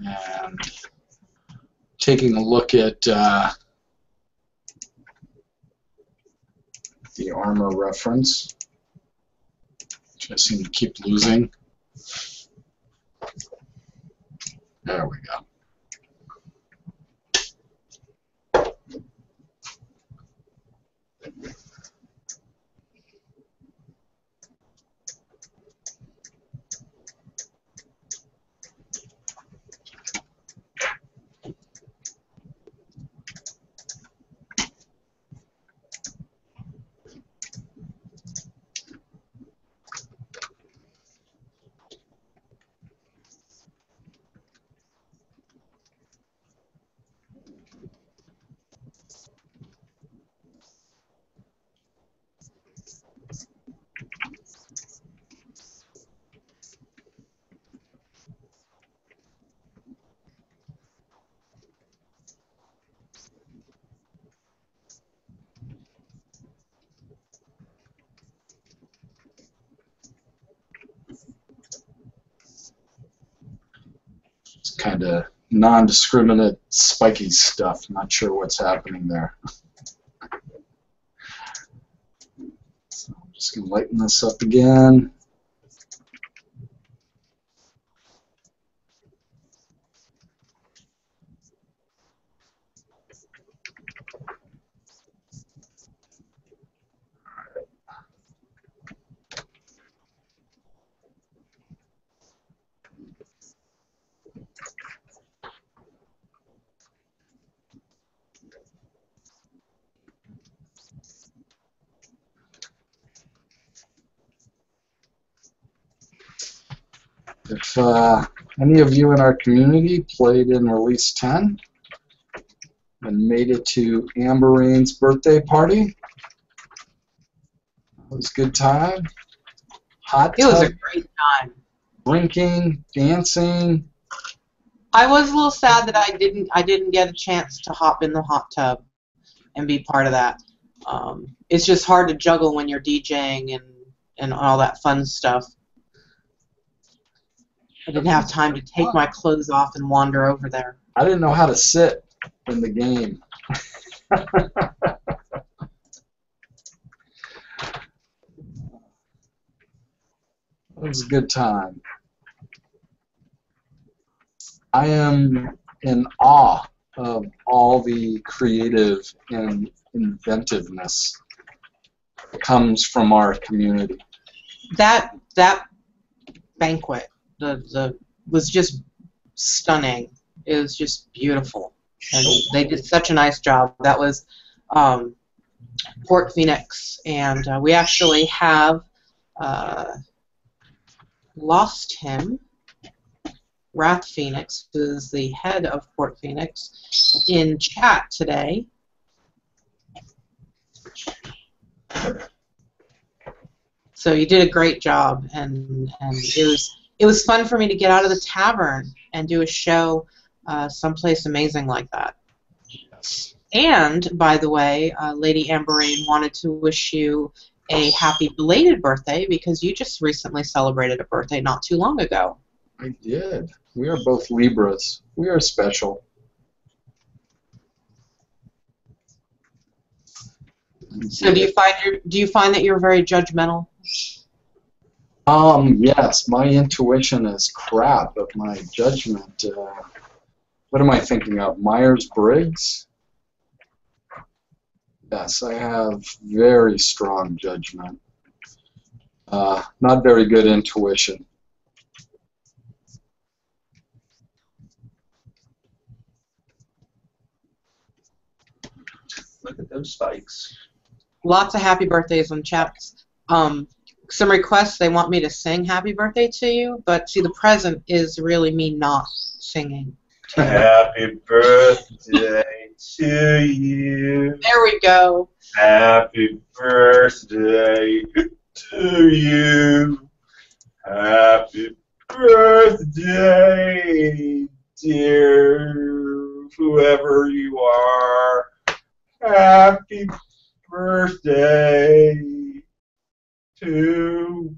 And taking a look at the armor reference, which I seem to keep losing. There we go. It's kind of non-discriminate, spiky stuff. Not sure what's happening there. So I'm just going to lighten this up again. If any of you in our community played in Release 10 and made it to Amberine's birthday party, it was a good time. Hot It was a tub, great time. drinking, dancing. I was a little sad that I didn't get a chance to hop in the hot tub and be part of that. It's just hard to juggle when you're DJing and all that fun stuff. I didn't have time to take my clothes off and wander over there. I didn't know how to sit in the game. It was a good time. I am in awe of all the creative and inventiveness that comes from our community. That banquet was just stunning. It was just beautiful, and they did such a nice job. That was Port Phoenix, and we actually have lost him. Wrath Phoenix, who is the head of Port Phoenix, in chat today. So you did a great job, and it was fun for me to get out of the tavern and do a show someplace amazing like that. Yes. And, by the way, Lady Amberine wanted to wish you a happy belated birthday because you just recently celebrated a birthday not too long ago. I did. We are both Libras. We are special. So do you find that you're very judgmental? Yes, my intuition is crap, but my judgment, what am I thinking of? Myers-Briggs? Yes, I have very strong judgment. Not very good intuition. Look at those spikes. Lots of happy birthdays on chats. Some requests, they want me to sing happy birthday to you, but see, the present is really me not singing. Happy birthday to you. There we go. Happy birthday to you. Happy birthday, dear whoever you are. Happy birthday to...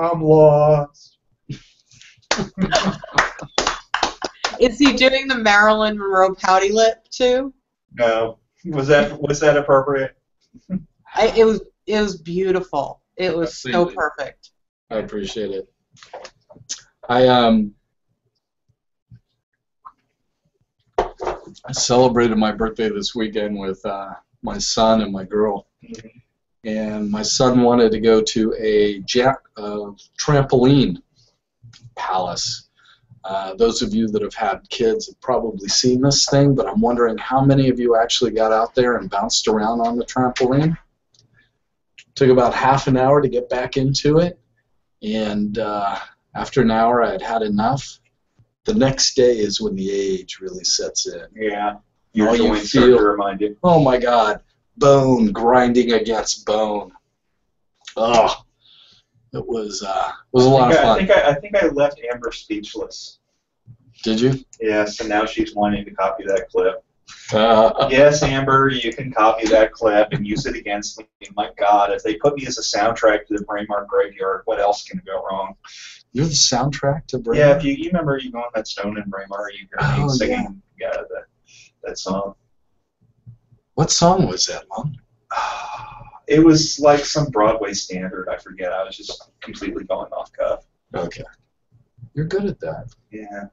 I'm lost. Is he doing the Marilyn Monroe pouty lip too? No. Was that appropriate? It was beautiful. It was so Absolutely. perfect. I appreciate it. I celebrated my birthday this weekend with my son and my girl. And my son wanted to go to a trampoline palace. Those of you that have had kids have probably seen this thing, but I'm wondering how many of you actually got out there and bounced around on the trampoline. Took about half an hour to get back into it, and after an hour I had had enough. The next day is when the age really sets in. Yeah. All you joints start feel- to remind you. Oh my God, bone grinding against bone. Oh, it was a lot of fun. I think I left Amber speechless. Did you? Yes, and now she's wanting to copy that clip. Yes, Amber, you can copy that clip and use it against me. My God, if they put me as a soundtrack to the Braemar Graveyard, what else can go wrong? You're the soundtrack to Braemar? Yeah, if you remember you go on that stone in Braemar, you hear me singing that song. What song was that, Mom? It was like some Broadway standard, I forget. I was just completely going off cuff. Okay. You're good at that. Yeah.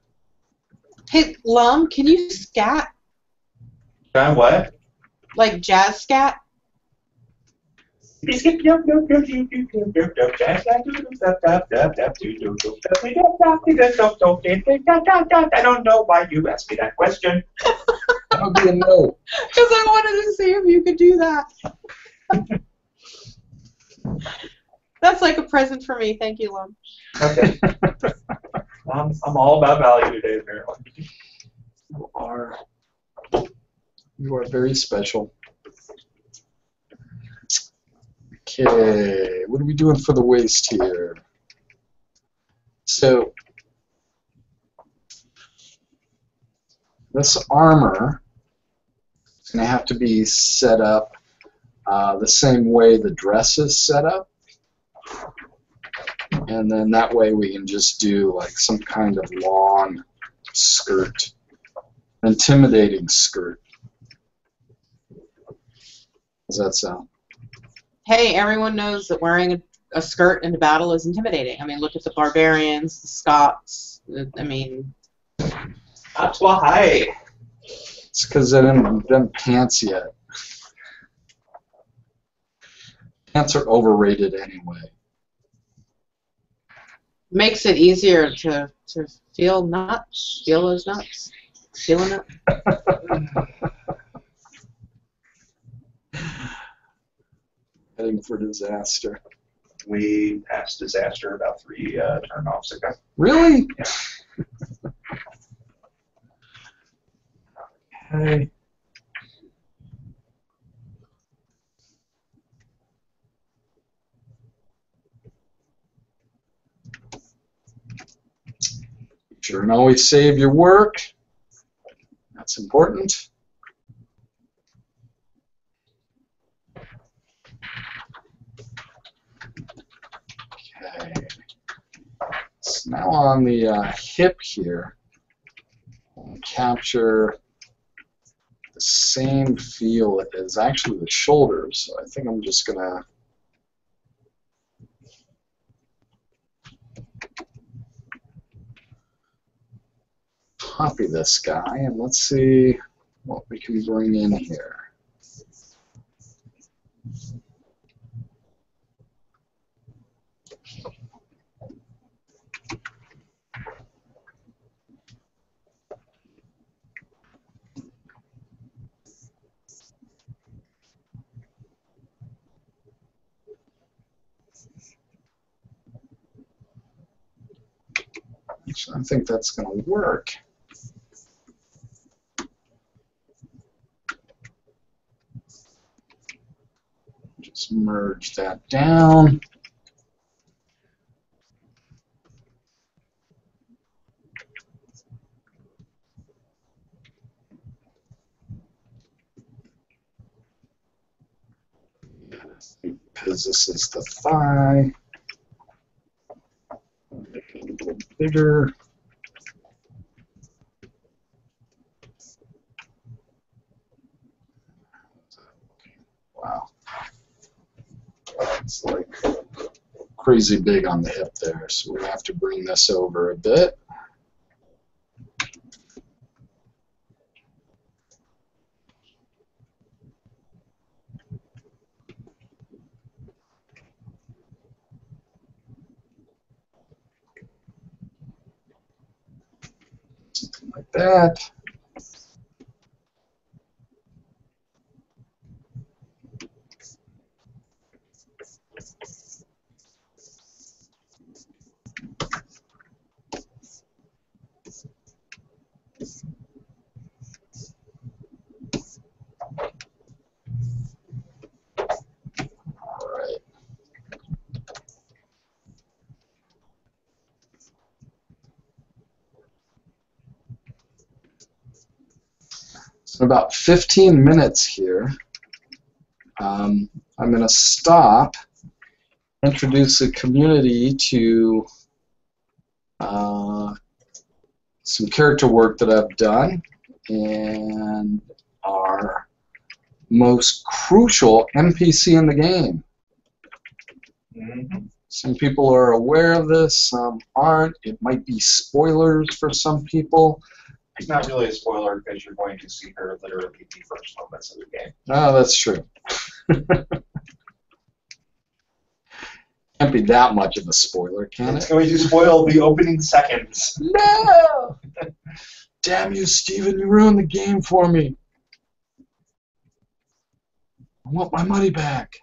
Hey, Lum, can you scat? What? Like jazz scat? I don't know why you asked me that question. That would be a no. Because I wanted to see if you could do that. That's like a present for me. Thank you, Lum. Okay. I'm all about value today, apparently. You are very special. Okay, what are we doing for the waist here? So this armor is going to have to be set up the same way the dress is set up. And then that way we can just do like some kind of long skirt, intimidating skirt. Does that sound? Hey, everyone knows that wearing a skirt in a battle is intimidating. I mean, look at the barbarians, the Scots. I mean, That's why. It's because they didn't done pants yet. Pants are overrated anyway. makes it easier to feel nuts. Feel those nuts. Feeling it. Heading for disaster. We passed disaster about 3 turn-offs ago. Really? Yeah. Okay. Sure, and always save your work. That's important. Okay. So now on the hip here, we'll capture the same feel as actually the shoulders. So I think I'm just gonna copy this guy and let's see what we can bring in here. So I think that's going to work. Just merge that down. Because this is the thigh. Make it a little bigger. Wow. It's like crazy big on the hip there, so we have to bring this over a bit. Something like that. All right. So about 15 minutes here. I'm going to stop, introduce the community to some character work that I've done, and our most crucial NPC in the game. Mm-hmm. Some people are aware of this, some aren't. It might be spoilers for some people. It's not really a spoiler because you're going to see her literally the first moments of the game. Oh, that's true. Can't be that much of a spoiler, can It's it? going to spoil the opening seconds. No! Damn you, Steven, you ruined the game for me. I want my money back.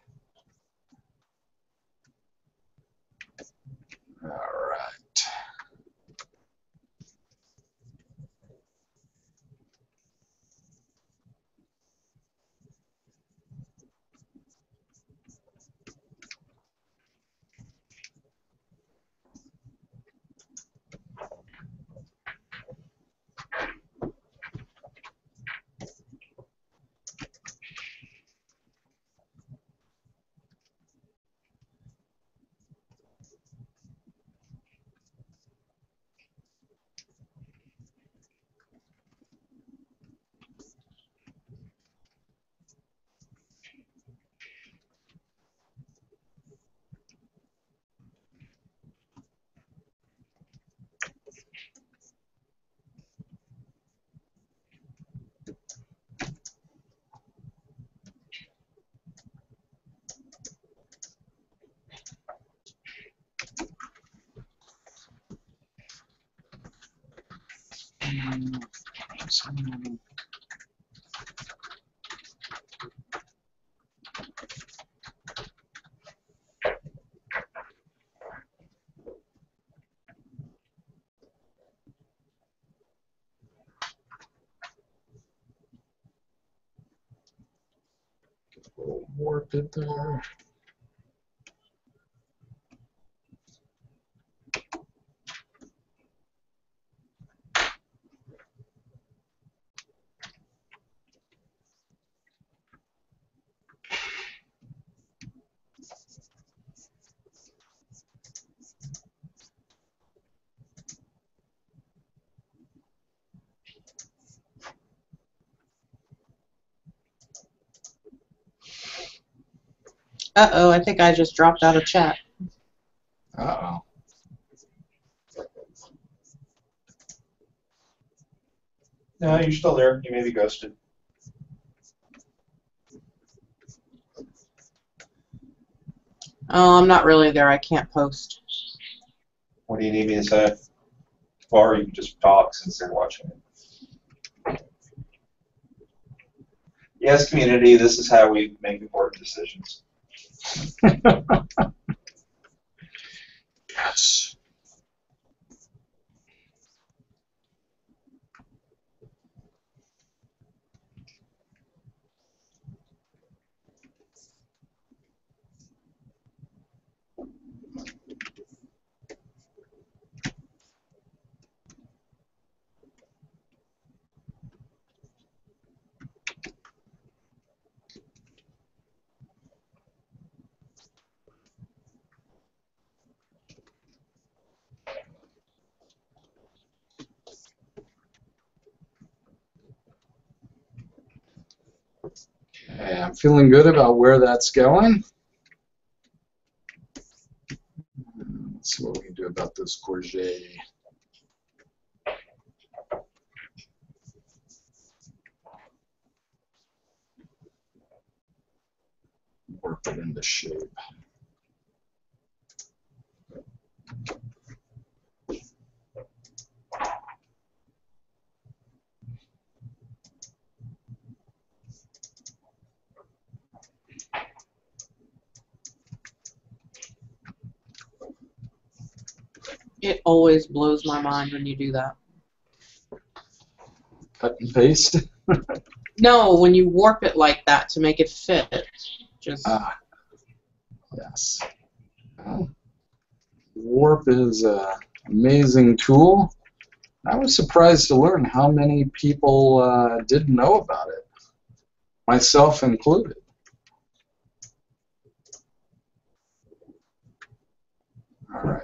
Warp it there. Uh-oh, I think I just dropped out of chat. Uh-oh. No, you're still there. You may be ghosted. Oh, I'm not really there. I can't post. What do you need me to say? Or you can just talk since they're watching it. Yes, community, this is how we make important decisions. Yes. Okay, I'm feeling good about where that's going. Let's see what we can do about this courgette. Work it into shape. It always blows my mind when you do that. Cut and paste. No, when you warp it like that to make it fit. Just Yes. Well, warp is an amazing tool. I was surprised to learn how many people didn't know about it, myself included. All right.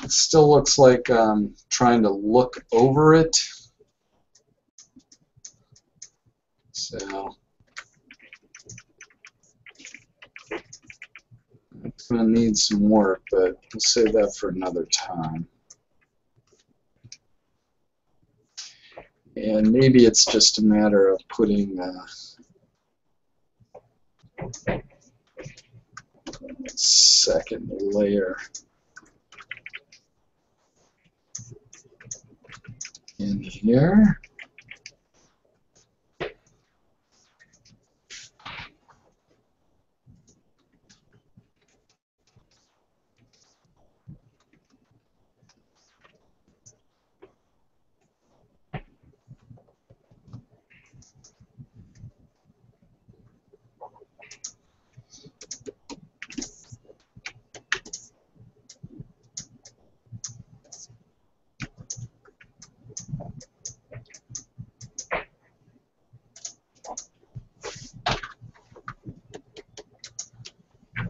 It still looks like I'm trying to look over it. So it's going to need some work, but we'll save that for another time. And maybe it's just a matter of putting a second layer in here.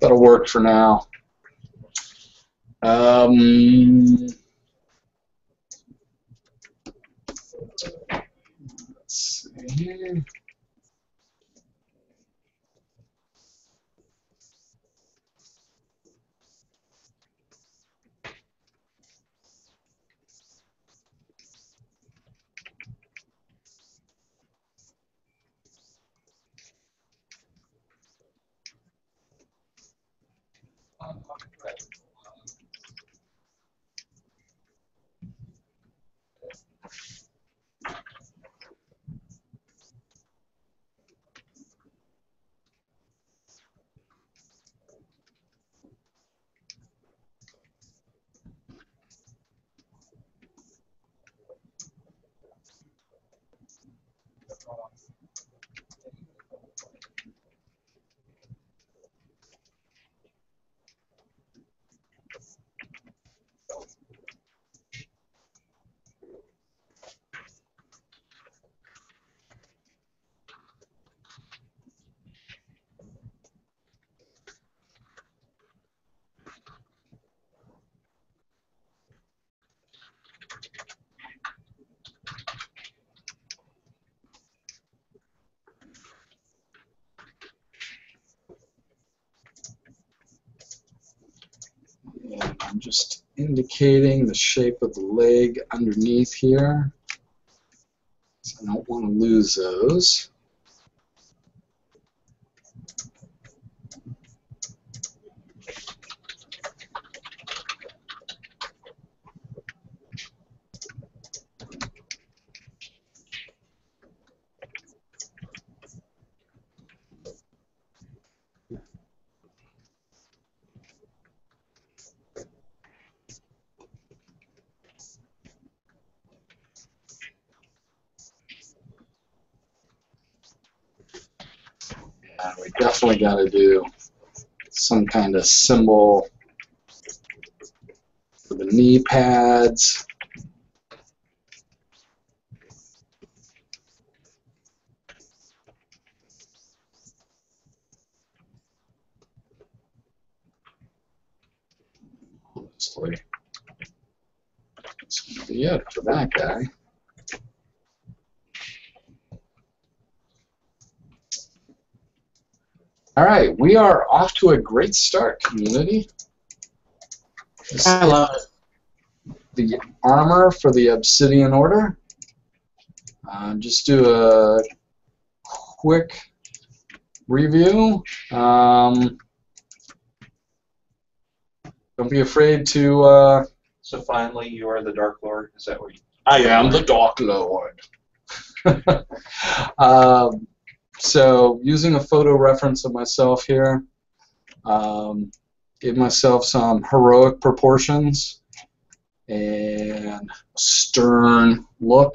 That'll work for now. Let's see here. And I'm just indicating the shape of the leg underneath here. So I don't want to lose those. And we definitely got to do some kind of symbol for the knee pads. Honestly, that's going to be it for that guy. All right, we are off to a great start, community. I love it. The armor for the Obsidian Order. Just do a quick review. Don't be afraid to. So finally, you are the Dark Lord. Is that what you? I am the Dark Lord. So using a photo reference of myself here, gave myself some heroic proportions and a stern look.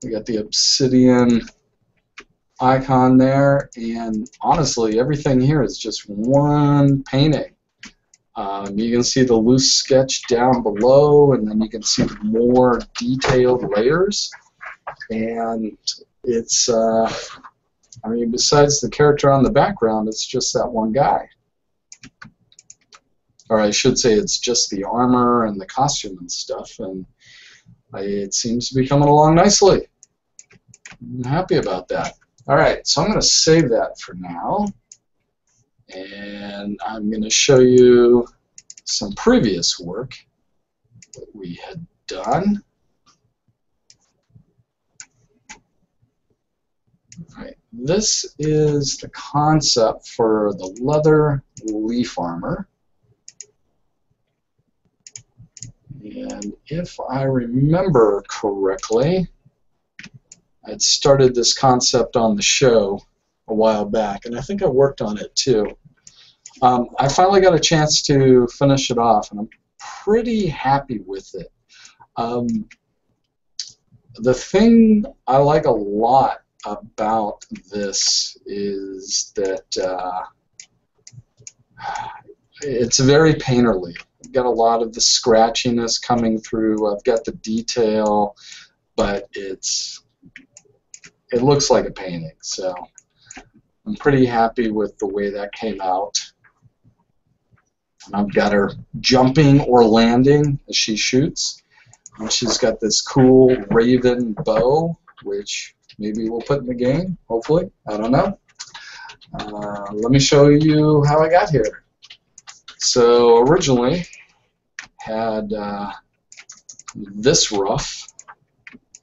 We got the Obsidian icon there, and honestly, everything here is just one painting. You can see the loose sketch down below, and then you can see the more detailed layers. And it's, I mean, besides the character on the background, it's just that one guy. Or I should say it's just the armor and the costume and stuff, and it seems to be coming along nicely. I'm happy about that. All right, so I'm going to save that for now, and I'm going to show you some previous work that we had done. All right, this is the concept for the leather leaf armor. And if I remember correctly, I'd started this concept on the show a while back, and I think I worked on it too. I finally got a chance to finish it off, and I'm pretty happy with it. The thing I like a lot about this is that it's very painterly. I've got a lot of the scratchiness coming through. I've got the detail, but it looks like a painting. So I'm pretty happy with the way that came out. And I've got her jumping or landing as she shoots. And she's got this cool raven bow, which maybe we'll put in the game, hopefully. I don't know. Let me show you how I got here. So originally had this rough,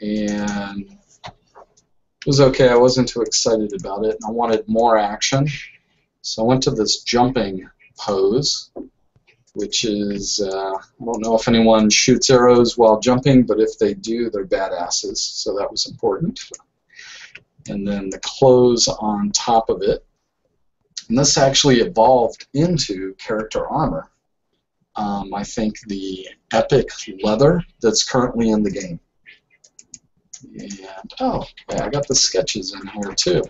and it was okay. I wasn't too excited about it, and I wanted more action. So I went to this jumping pose, which is, I don't know if anyone shoots arrows while jumping, but if they do, they're badasses, so that was important. And then the clothes on top of it. And this actually evolved into character armor. I think the epic leather that's currently in the game. And, oh, yeah, I got the sketches in here too.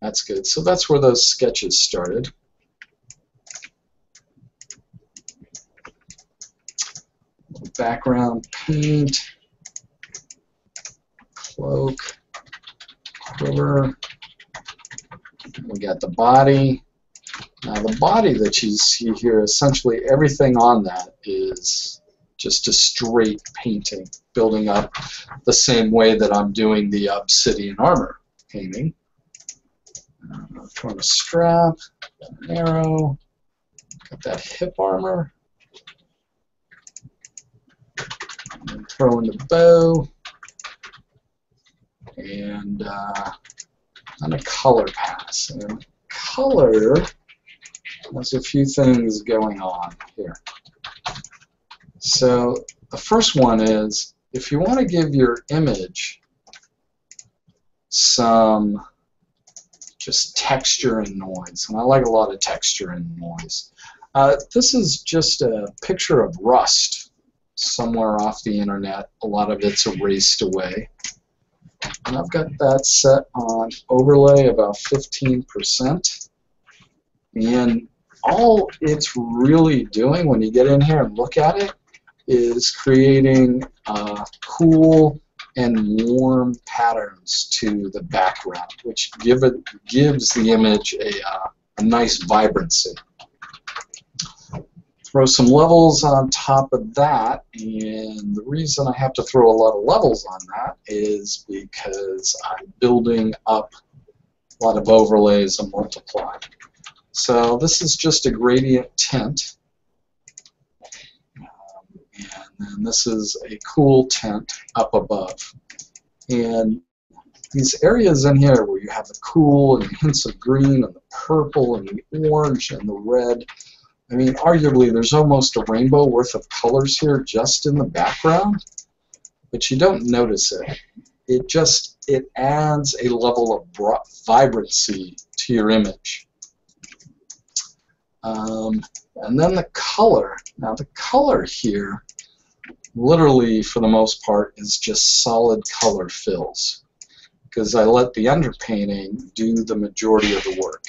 That's good. So that's where those sketches started. Background paint, cloak, quiver. We got the body. Now the body that you see here, essentially everything on that is just a straight painting, building up the same way that I'm doing the Obsidian armor painting. Throwing a strap, got an arrow, got that hip armor, and throw in the bow, and a color pass. And color has a few things going on here. So the first one is, if you want to give your image some just texture and noise, and I like a lot of texture and noise. This is just a picture of rust somewhere off the internet. A lot of it's erased away. And I've got that set on overlay about 15%. And all it's really doing when you get in here and look at it is creating cool and warm patterns to the background, which gives the image a nice vibrancy. Throw some levels on top of that, and the reason I have to throw a lot of levels on that is because I'm building up a lot of overlays and multiply. So this is just a gradient tint, and then this is a cool tint up above. And these areas in here where you have the cool and hints of green and the purple and the orange and the red, I mean, arguably there's almost a rainbow worth of colors here just in the background, but you don't notice it. It adds a level of vibrancy to your image. And then the color. Now the color here, literally for the most part, is just solid color fills, because I let the underpainting do the majority of the work.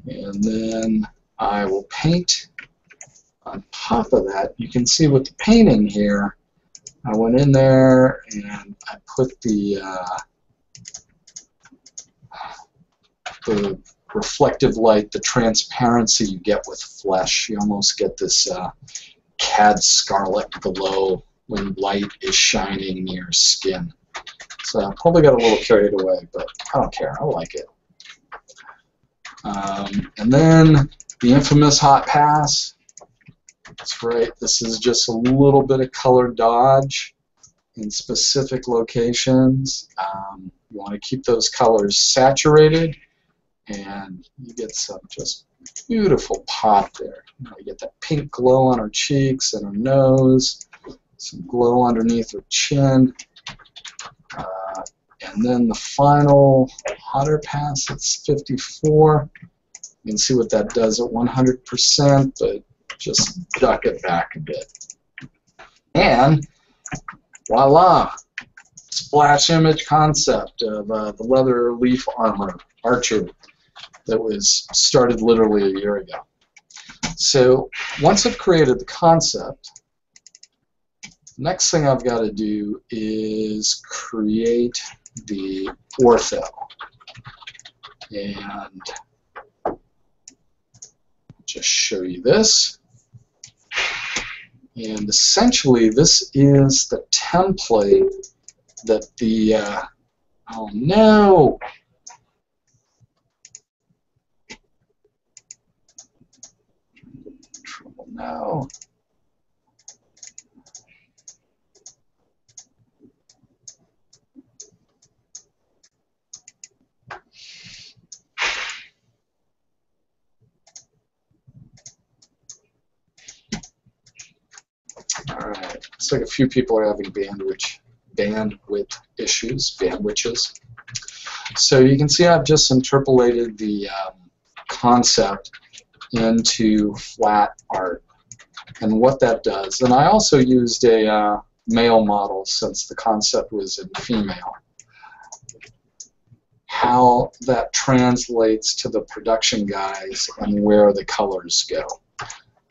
And then I will paint on top of that. You can see with the painting here, I went in there and I put the reflective light, the transparency you get with flesh. You almost get this cad scarlet glow when light is shining near your skin. So I probably got a little carried away, but I don't care. I like it. And then the infamous hot pass. That's right. This is just a little bit of color dodge in specific locations. You want to keep those colors saturated, and you get some just beautiful pop there. You get that pink glow on her cheeks and her nose, some glow underneath her chin. And then the final hotter pass, it's 54. You can see what that does at 100%, but just duck it back a bit. And voila! Splash image concept of the leather leaf armor archer that was started literally a year ago. So once I've created the concept, next thing I've got to do is create the ortho. And just show you this. And essentially this is the template that the oh no! Trouble now. Alright, looks like a few people are having bandwidth issues, bandwidths. So you can see I've just interpolated the concept into flat art. and what that does. And I also used a male model since the concept was in female. How that translates to the production guys and where the colors go.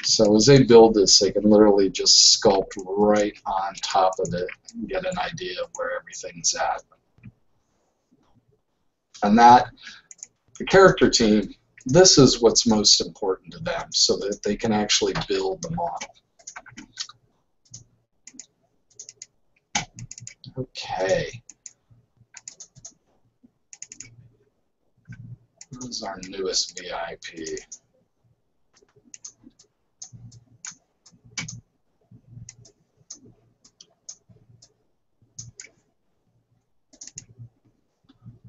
So as they build this, they can literally just sculpt right on top of it and get an idea of where everything's at. And that, the character team, this is what's most important to them, so that they can actually build the model. Okay. Who's our newest VIP?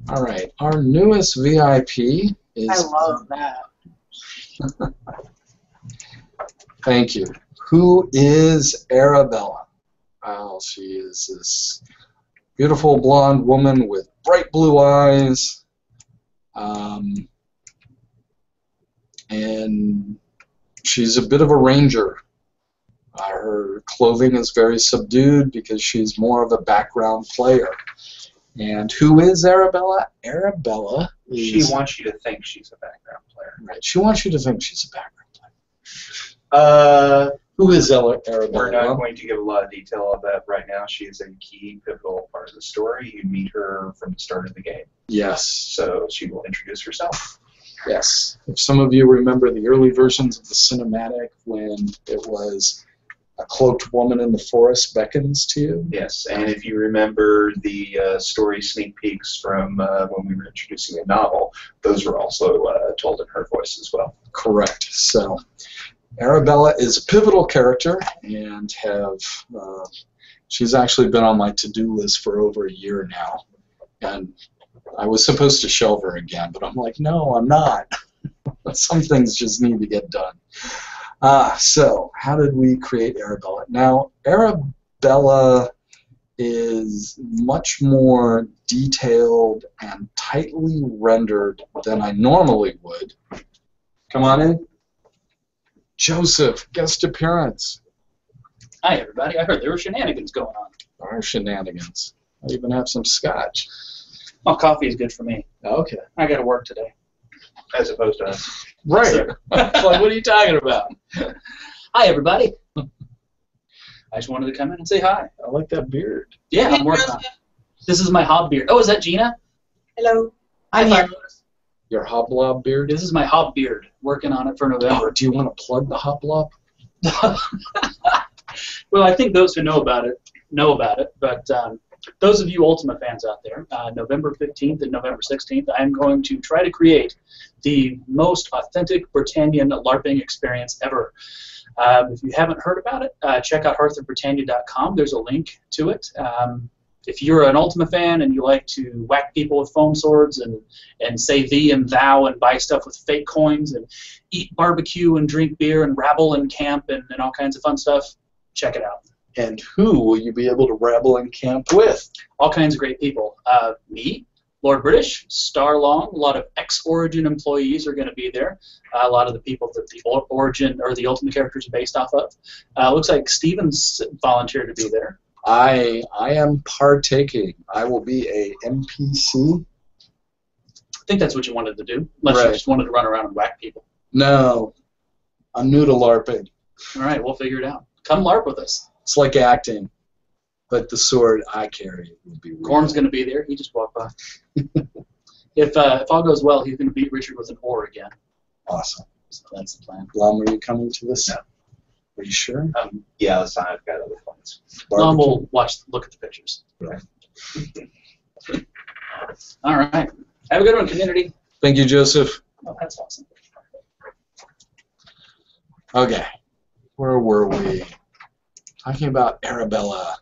All right, our newest VIP is... I love that. Thank you. Who is Arabella? Well, she is this beautiful blonde woman with bright blue eyes. And she's a bit of a ranger. Her clothing is very subdued because she's more of a background player. And who is Arabella? Arabella is... She wants you to think she's a background player. Right. She wants you to think she's a background player. Who is Arabella? We're not going to give a lot of detail of that right now. She is a key, pivotal part of the story. You meet her from the start of the game. Yes. So she will introduce herself. Yes. If some of you remember the early versions of the cinematic when it was a cloaked woman in the forest beckons to you. Yes, and if you remember the story sneak peeks from when we were introducing a novel, those were also told in her voice as well. Correct. So Arabella is a pivotal character and she's actually been on my to-do list for over a year now. And I was supposed to shelve her again, but I'm like, no, I'm not. Some things just need to get done. So how did we create Arabella? Now, Arabella is much more detailed and tightly rendered than I normally would. Come on in. Joseph, guest appearance. Hi, everybody. I heard there were shenanigans going on. There are shenanigans. I even have some scotch. Oh, coffee is good for me. Okay. I got to work today. As opposed to us. Right. Like, what are you talking about? Hi, everybody. I just wanted to come in and say hi. I like that beard. Yeah, I'm working on it. This is my hob beard. Oh, is that Gina? Hello. I'm here. Your hoblob beard? This is my hob beard. Working on it for Oh, November. do you want to plug the hoblob? Well, I think those who know about it know about it, but those of you Ultima fans out there, November 15th and November 16th, I'm going to try to create the most authentic Britannian LARPing experience ever. If you haven't heard about it, check out hearthofbritannia.com. There's a link to it. If you're an Ultima fan and you like to whack people with foam swords and say thee and thou and buy stuff with fake coins and eat barbecue and drink beer and rabble and camp and all kinds of fun stuff, check it out. And who will you be able to rabble and camp with? All kinds of great people. Me, Lord British, Starlong, a lot of ex-Origin employees are going to be there. A lot of the people that the Origin or the Ultima characters are based off of. Looks like Steven's volunteered to be there. I am partaking. I will be a NPC. I think that's what you wanted to do, unless you just wanted to run around and whack people. No, I'm new to LARPing. All right, we'll figure it out. Come LARP with us. It's like acting, but the sword I carry will be real. Gorm's going to be there. He just walked by. If all goes well, he's going to beat Richard with an oar again. Awesome. So that's the plan. Lum, are you coming to this? No. Are you sure? Yeah, that's fine. I've got other plans. Well, we'll look at the pictures. Right. All right. Have a good one, community. Thank you, Joseph. Oh, that's awesome. Okay. Where were we? Talking about Arabella.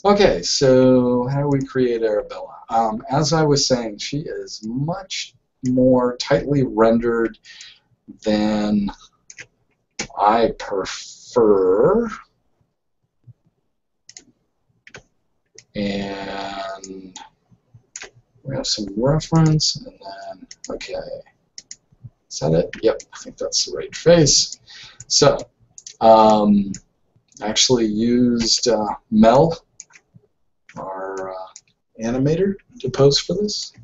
Okay, so how do we create Arabella? As I was saying, she is much more tightly rendered than I prefer. And we have some reference, and then, okay. Is that it? Yep, I think that's the right face. So, actually used Mel, our animator, to pose for this. I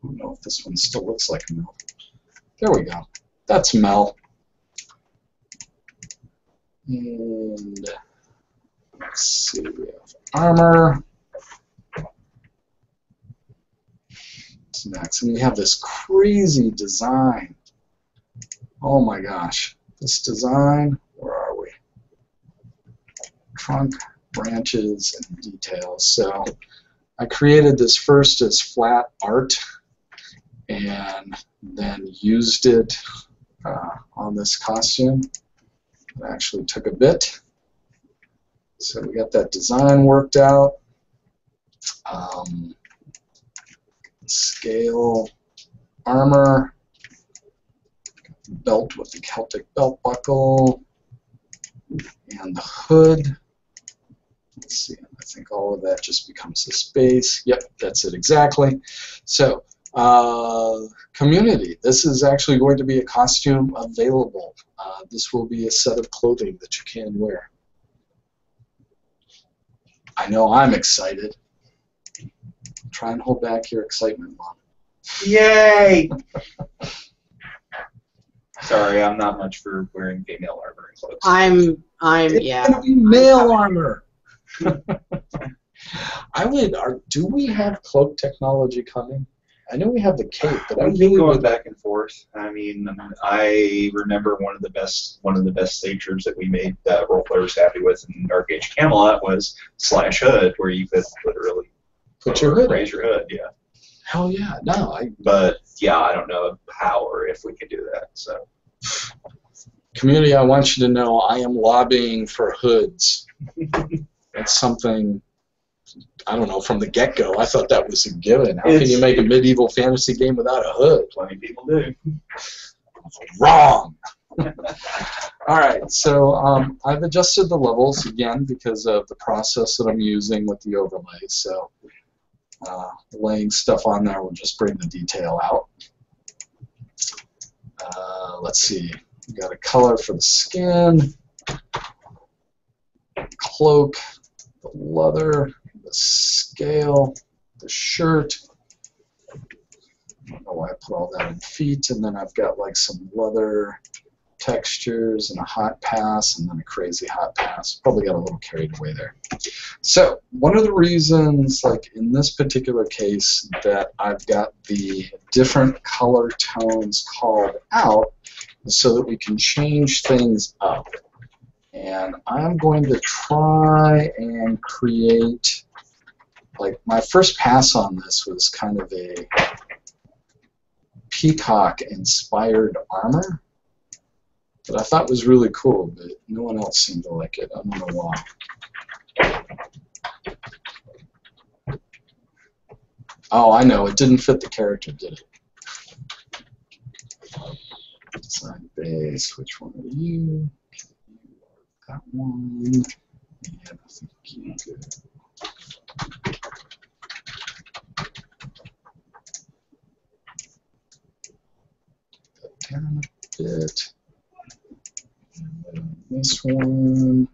don't know if this one still looks like Mel. There we go. That's Mel. And let's see, we have armor. What's next? And we have this crazy design. Oh my gosh. This design, where are we? Trunk, branches, and details. So I created this first as flat art and then used it on this costume. It actually took a bit. So we got that design worked out. Scale, armor, belt with the Celtic belt buckle, and the hood. Let's see, I think all of that just becomes the space. Yep, that's it exactly. So, community, this is actually going to be a costume available. This will be a set of clothing that you can wear. I know I'm excited. Try and hold back your excitement, Mom. Yay! Sorry, I'm not much for wearing female armor and clothes. Yeah. It's gonna be male armor. Do we have cloak technology coming? I know we have the cape, but I We keep really going would. back and forth. I mean, I remember one of the best stagers that we made that role players happy with in Dark Age Camelot was Slash Hood, where you could literally Put your hood. raise your hood. Yeah. Hell yeah, no. But yeah, I don't know how or if we can do that. So. Community, I want you to know I am lobbying for hoods. That's something, I don't know, from the get-go. I thought that was a given. How can you make a medieval fantasy game without a hood? Plenty of people do. Wrong! All right, so I've adjusted the levels again because of the process that I'm using with the overlay. So laying stuff on there will just bring the detail out. Let's see. We got a color for the skin, cloak, the leather, the scale, the shirt. I don't know why I put all that in feet, and then I've got like some leather textures and a hot pass, and then a crazy hot pass. Probably got a little carried away there. So one of the reasons, like in this particular case, that I've got the different color tones called out is so that we can change things up. And I'm going to try and create, like my first pass on this was kind of a peacock-inspired armor that I thought was really cool, but no one else seemed to like it. I don't know why. Oh, I know. It didn't fit the character, did it? Design base. Which one are you? That one. And I think you could. That down a bit. This one.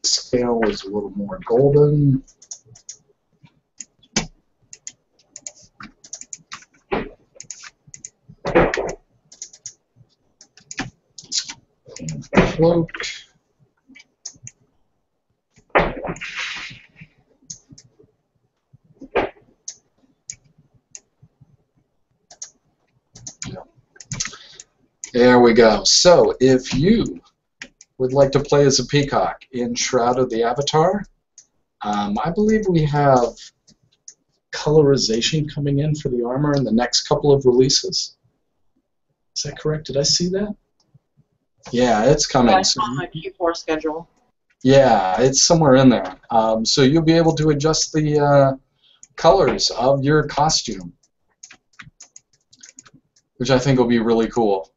Scale is a little more golden. And cloak. There we go. So if you would like to play as a peacock in Shroud of the Avatar, I believe we have colorization coming in for the armor in the next couple of releases. Is that correct? Did I see that? Yeah, it's coming. That's on my Q4 schedule. Yeah, it's somewhere in there. So you'll be able to adjust the colors of your costume, which I think will be really cool.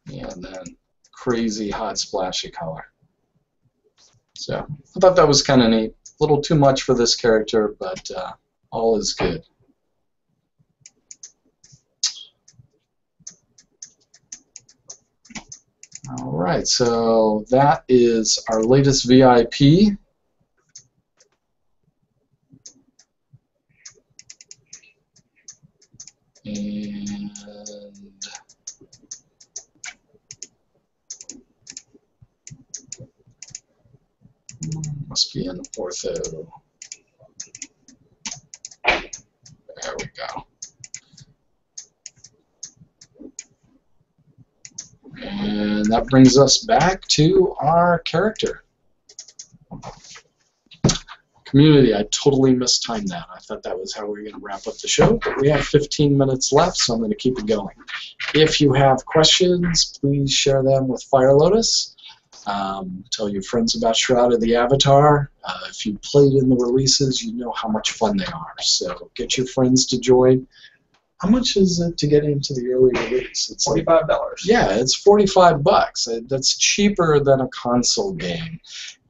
And then crazy hot splashy color. So I thought that was kind of neat. A little too much for this character, but all is good. All right, so that is our latest VIP. And must be an ortho. There we go. And that brings us back to our character. Community, I totally mistimed that. I thought that was how we were going to wrap up the show, but we have 15 minutes left, so I'm going to keep it going. If you have questions, please share them with Fire Lotus. Tell your friends about Shroud of the Avatar. If you played in the releases, you know how much fun they are. So get your friends to join. How much is it to get into the early release? It's $45. Yeah, it's $45. That's cheaper than a console game.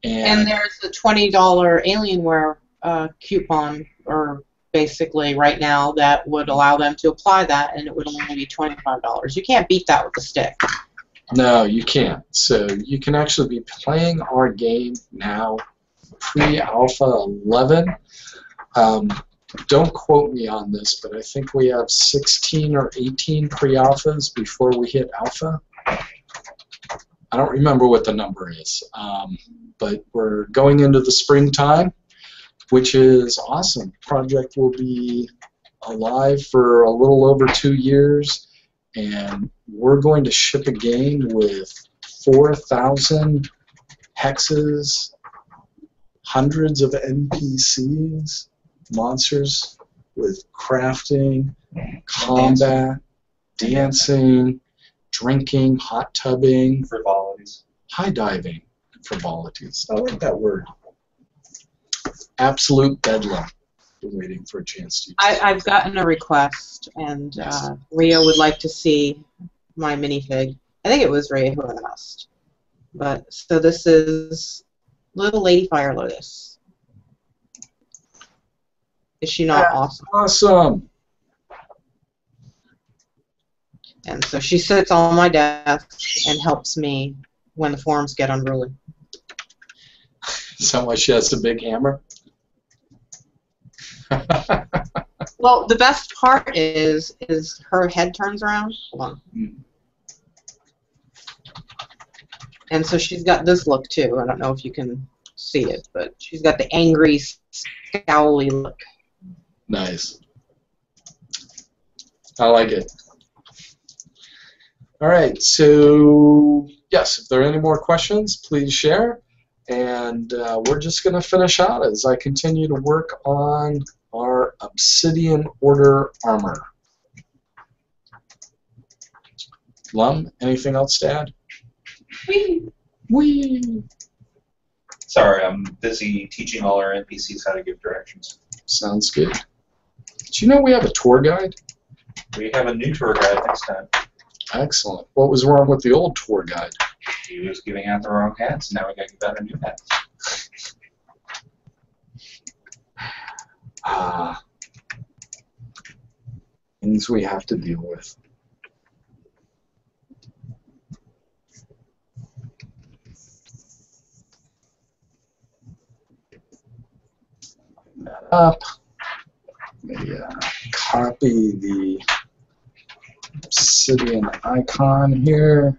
And there's a $20 Alienware coupon, or basically right now, that would allow them to apply that, and it would only be $25. You can't beat that with a stick. No, you can't. So you can actually be playing our game now, pre-alpha 11. Don't quote me on this, but I think we have 16 or 18 pre-alphas before we hit alpha. I don't remember what the number is, but we're going into the springtime, which is awesome. The project will be alive for a little over 2 years, and we're going to ship a game with 4,000 hexes, hundreds of NPCs, monsters with crafting, combat, dancing, drinking, hot tubbing, Frivolities. high diving, frivolities. I like that word. Absolute bedlam. We're waiting for a chance to use it. I've gotten a request, and Rio would like to see my minifig. I think it was Rio who asked. But so this is Little Lady Fire Lotus. Is she not awesome? Awesome. And so she sits on my desk and helps me when the forums get unruly. Is that why she has a big hammer? Well, the best part is her head turns around. Hold on. And so she's got this look too. I don't know if you can see it, but she's got the angry, scowly look. Nice. I like it. All right, so yes, if there are any more questions, please share. And we're just going to finish out as I continue to work on our Obsidian Order armor. Lum, anything else to add? Whee! Sorry, I'm busy teaching all our NPCs how to give directions. Sounds good. Do you know we have a tour guide? We have a new tour guide next time. Excellent. What was wrong with the old tour guide? He was giving out the wrong hats, and now we got to give out a new hat. Things we have to deal with. That up. Maybe copy the Obsidian icon here.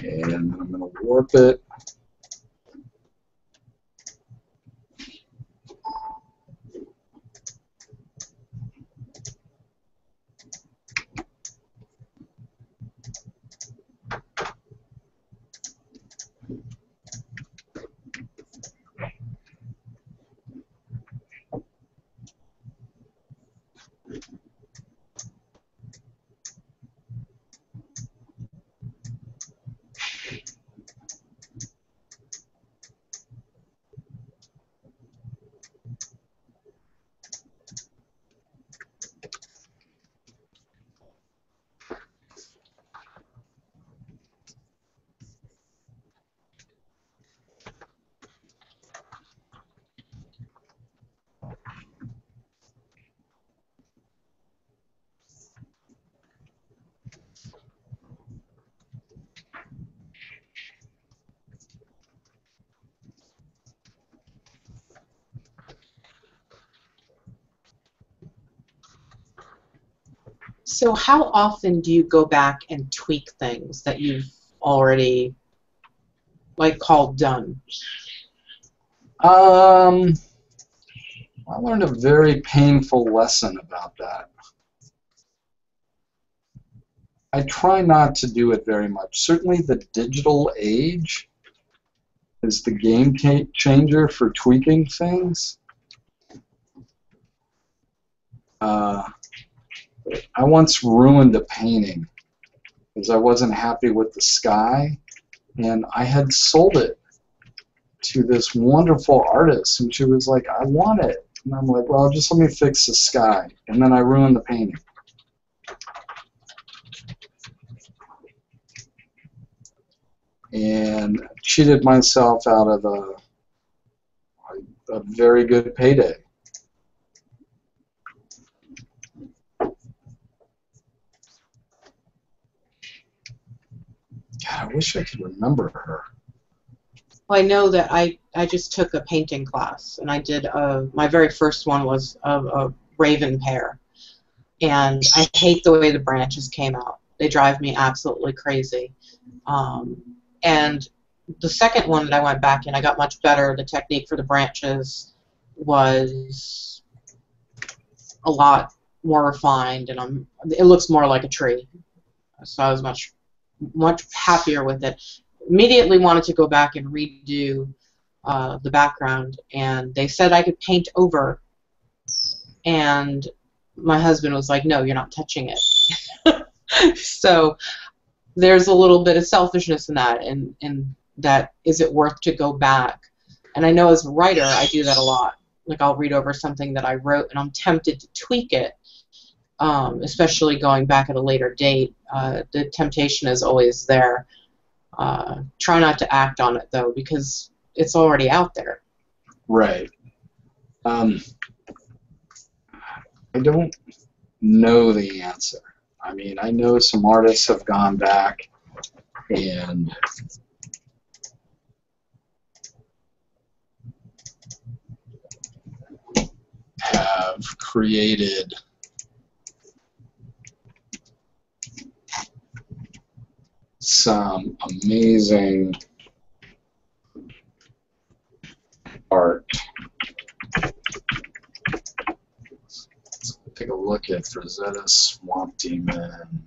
And I'm going to warp it. So how often do you go back and tweak things that you've already called done? I learned a very painful lesson about that. I try not to do it very much. Certainly the digital age is the game changer for tweaking things. I once ruined a painting because I wasn't happy with the sky, and I had sold it to this wonderful artist, and she was like, I want it. And I'm like, well, just let me fix the sky. And then I ruined the painting. And cheated myself out of a very good payday. God, I wish I could remember her. Well, I know that I just took a painting class, and I did my very first one was a raven pair, and I hate the way the branches came out. They drive me absolutely crazy. And the second one that I went back in, I got much better. The technique for the branches was a lot more refined, and it looks more like a tree. So I was much happier with it. Immediately wanted to go back and redo the background, and they said I could paint over, and my husband was like, no, you're not touching it. So there's a little bit of selfishness in that, and that is it worth to go back? And I know as a writer I do that a lot. Like I'll read over something that I wrote and I'm tempted to tweak it, especially going back at a later date. The temptation is always there. Try not to act on it though, because it's already out there. Right. I don't know the answer. I mean, I know some artists have gone back and have created some amazing art. Let's take a look at Frazetta Swamp Demon.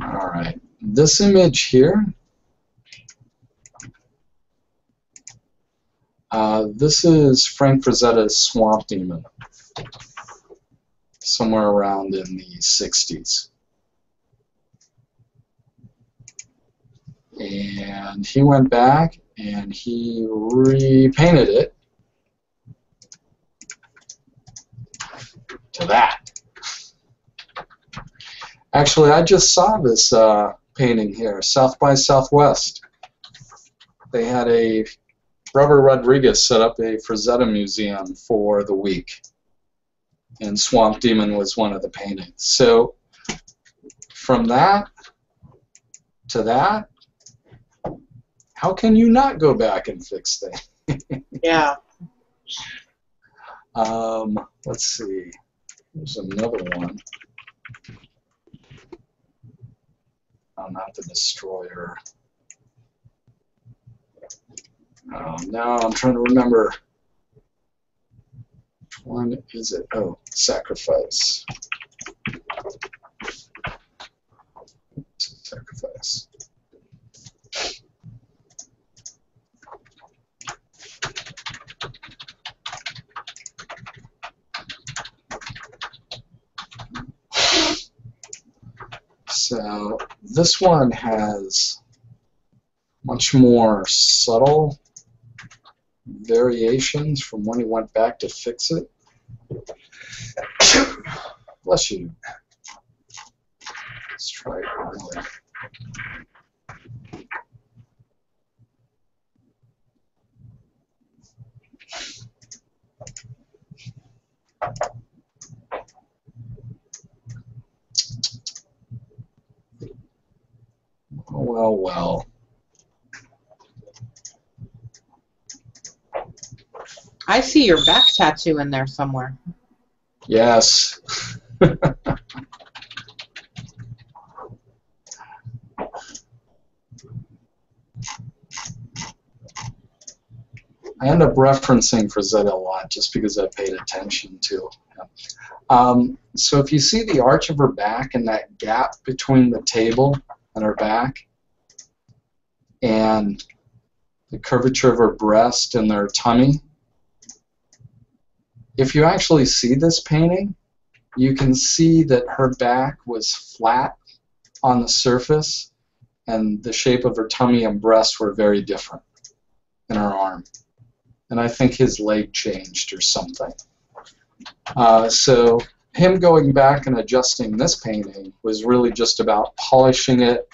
All right, this image here, this is Frank Frazetta's Swamp Demon, somewhere around in the 60s. And he went back and he repainted it to that. Actually, I just saw this painting here, South by Southwest. They had Robert Rodriguez set up a Frazetta museum for the week, and Swamp Demon was one of the paintings. So from that to that, how can you not go back and fix things? Yeah. Let's see. There's another one. Oh, not the Destroyer. Oh, no, I'm trying to remember. Which one is it? Oh, Sacrifice. Sacrifice. So this one has much more subtle variations from when he went back to fix it. Bless you. Let's try it early. Oh, well, well. I see your back tattoo in there somewhere. Yes. I end up referencing Frazetta a lot just because I paid attention to him. So if you see the arch of her back and that gap between the table and her back and the curvature of her breast and her tummy, if you actually see this painting, you can see that her back was flat on the surface and the shape of her tummy and breast were very different in her arm. And I think his leg changed or something. So him going back and adjusting this painting was really just about polishing it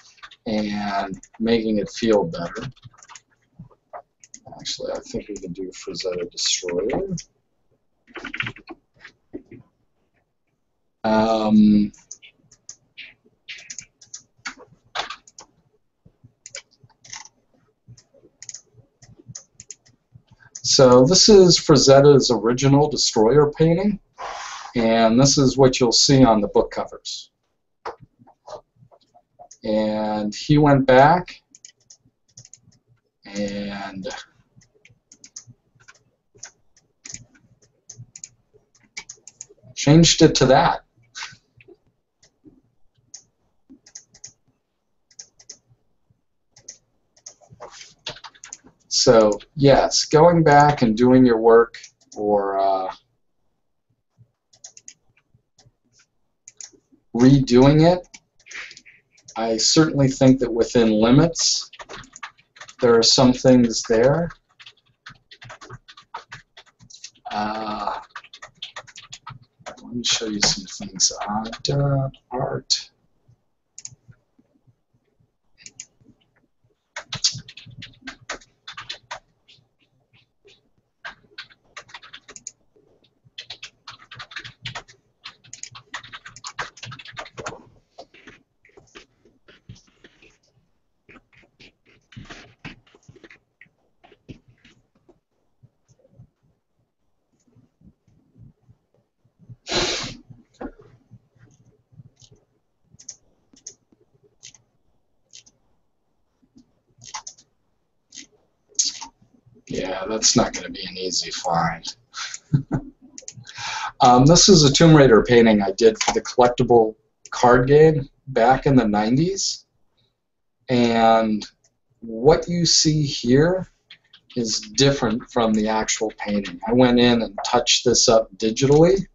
and making it feel better. Actually, I think we can do Frazetta Destroyer. So this is Frazetta's original Destroyer painting, and this is what you'll see on the book covers. And he went back and changed it to that. So yes, going back and doing your work or redoing it, I certainly think that within limits there are some things there. Let me show you some things. Art. Yeah, that's not going to be an easy find. This is a Tomb Raider painting I did for the collectible card game back in the 90s. And what you see here is different from the actual painting. I went in and touched this up digitally.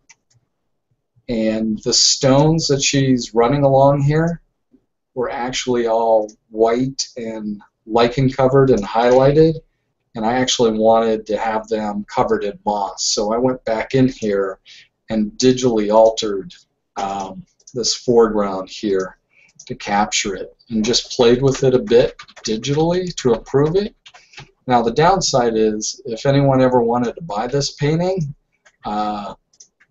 And the stones that she's running along here were actually all white and lichen covered and highlighted. And I actually wanted to have them covered in moss. So I went back in here and digitally altered this foreground here to capture it and just played with it a bit digitally to improve it. Now the downside is if anyone ever wanted to buy this painting,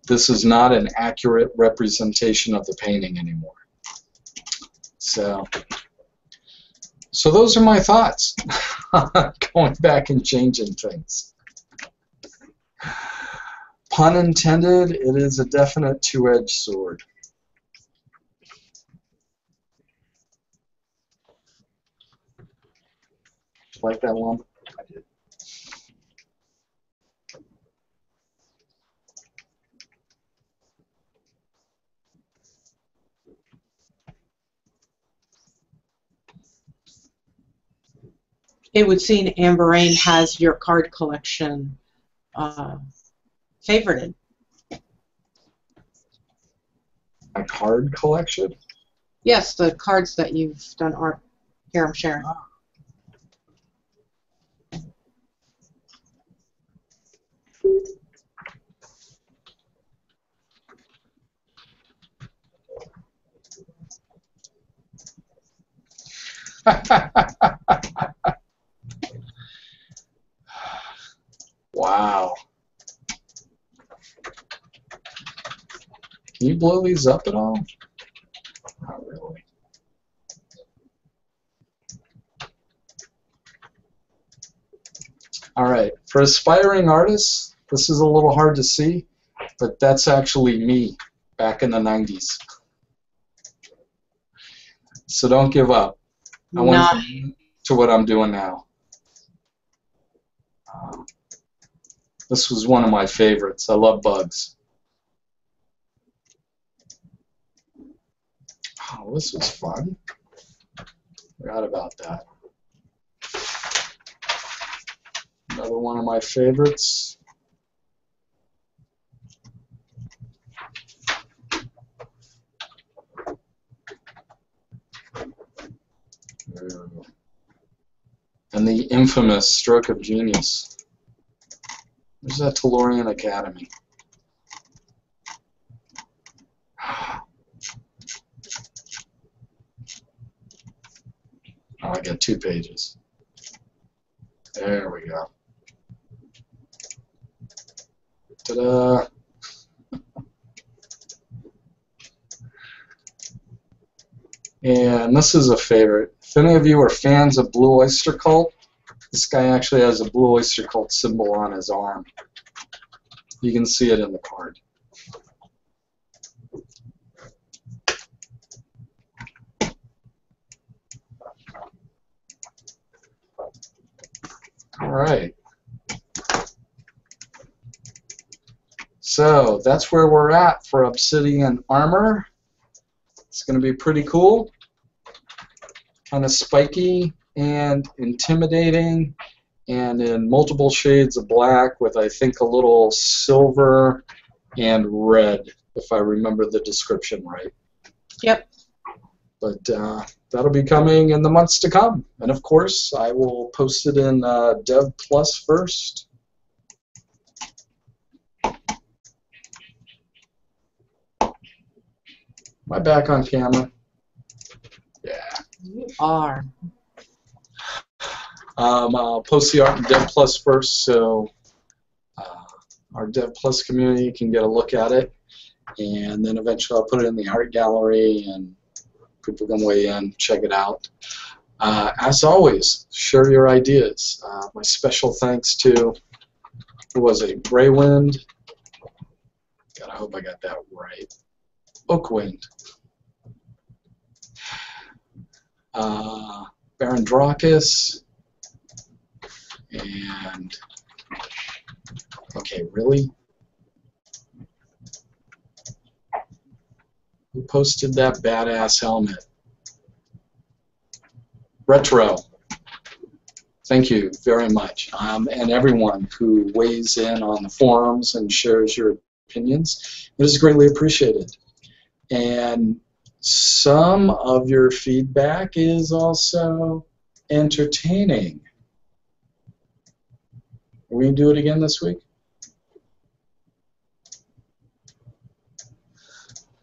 this is not an accurate representation of the painting anymore. So those are my thoughts. Going back and changing things. Pun intended, it is a definite two-edged sword. Like that one? I did. It would seem Amber Rain has your card collection favorited. My card collection? Yes, the cards that you've done art. Here, I'm sharing. Wow. Can you blow these up at all? Not really. All right. For aspiring artists, This is a little hard to see, but that's actually me back in the 90s. So don't give up. I want to what I'm doing now. This was one of my favorites. I love bugs. Oh, this was fun. Forgot about that. Another one of my favorites. And the infamous Stroke of Genius. There's that Tellurian Academy. Oh, I got 2 pages. There we go. Ta-da! And this is a favorite. If any of you are fans of Blue Oyster Cult, this guy actually has a Blue Oyster Cult symbol on his arm. You can see it in the card. All right. So that's where we're at for Obsidian Armor. It's going to be pretty cool. Kind of spiky and intimidating, and in multiple shades of black with, I think, a little silver and red, if I remember the description right. Yep. But that'll be coming in the months to come. And of course, I will post it in Dev Plus first. Am I back on camera? Yeah. You are. I'll post the art in Dev Plus first, so our Dev Plus community can get a look at it. And then eventually I'll put it in the art gallery and people can weigh in, check it out. As always, share your ideas. My special thanks to, who was it, Greywind? God, I hope I got that right. Oakwind. Baron Dracus. And, okay, really? Who posted that badass helmet? Retro. Thank you very much. And everyone who weighs in on the forums and shares your opinions. It is greatly appreciated. And some of your feedback is also entertaining. Are we going to do it again this week?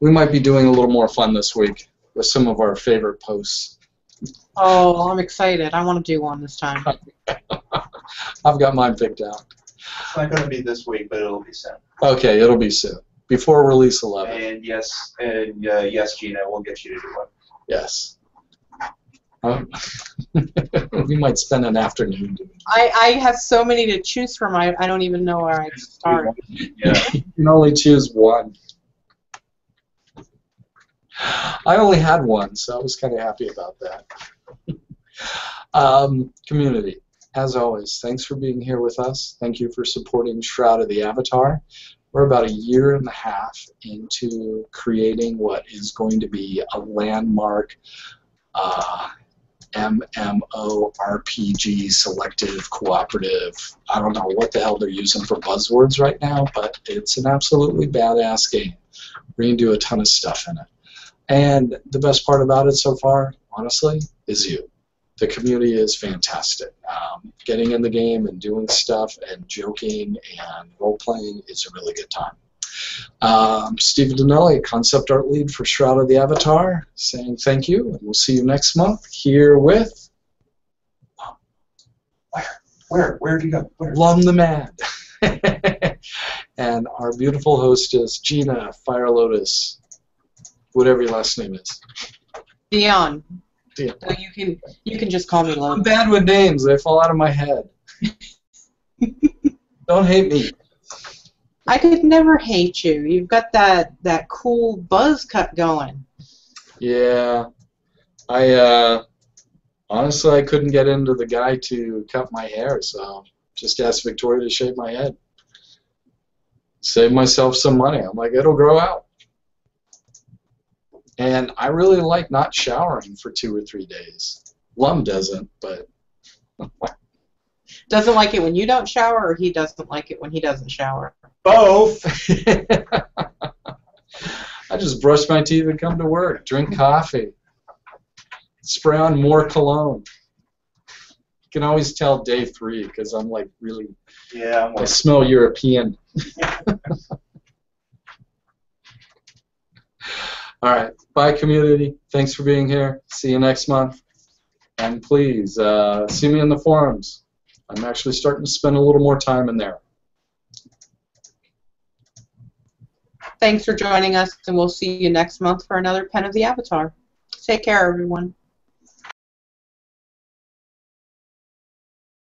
We might be doing a little more fun this week with some of our favorite posts. Oh, I'm excited. I want to do one this time. I've got mine picked out. It's not going to be this week, but it'll be soon. Okay, it'll be soon. Before release 11. And yes, Gina, we'll get you to do one. Yes. We might spend an afternoon doing it. I have so many to choose from. I don't even know where I start. Yeah. You can only choose one. I only had one, so I was kind of happy about that. Community, as always, thanks for being here with us. Thank you for supporting Shroud of the Avatar. We're about 1.5 years into creating what is going to be a landmark MMORPG selective cooperative. I don't know what the hell they're using for buzzwords right now, but it's an absolutely badass game. We're going to do a ton of stuff in it. And the best part about it so far, honestly, is you. The community is fantastic. Getting in the game and doing stuff and joking and role-playing is a really good time. Stephen Daniele, concept art lead for Shroud of the Avatar, saying thank you, and we'll see you next month here with... Where do you go? Where? Lum the Mad. And our beautiful hostess, Gina Fire Lotus, whatever your last name is. Dion. Yeah. So you can just call me I'm Lum. bad with names. They fall out of my head. Don't hate me. I could never hate you. You've got that cool buzz cut going. Yeah. I honestly I couldn't get into the guy to cut my hair, so just asked Victoria to shave my head. Save myself some money. I'm like, it'll grow out. And I really like not showering for 2 or 3 days. Lum doesn't, but Doesn't like it when you don't shower, or he doesn't like it when he doesn't shower? Both. I just brush my teeth and come to work, drink coffee, spray on more cologne. You can always tell day 3 because I'm like really, Yeah, I'm I like, smell European. All right, bye community. Thanks for being here. See you next month. And please see me in the forums. I'm actually starting to spend a little more time in there. Thanks for joining us, and we'll see you next month for another Pen of the Avatar. Take care, everyone.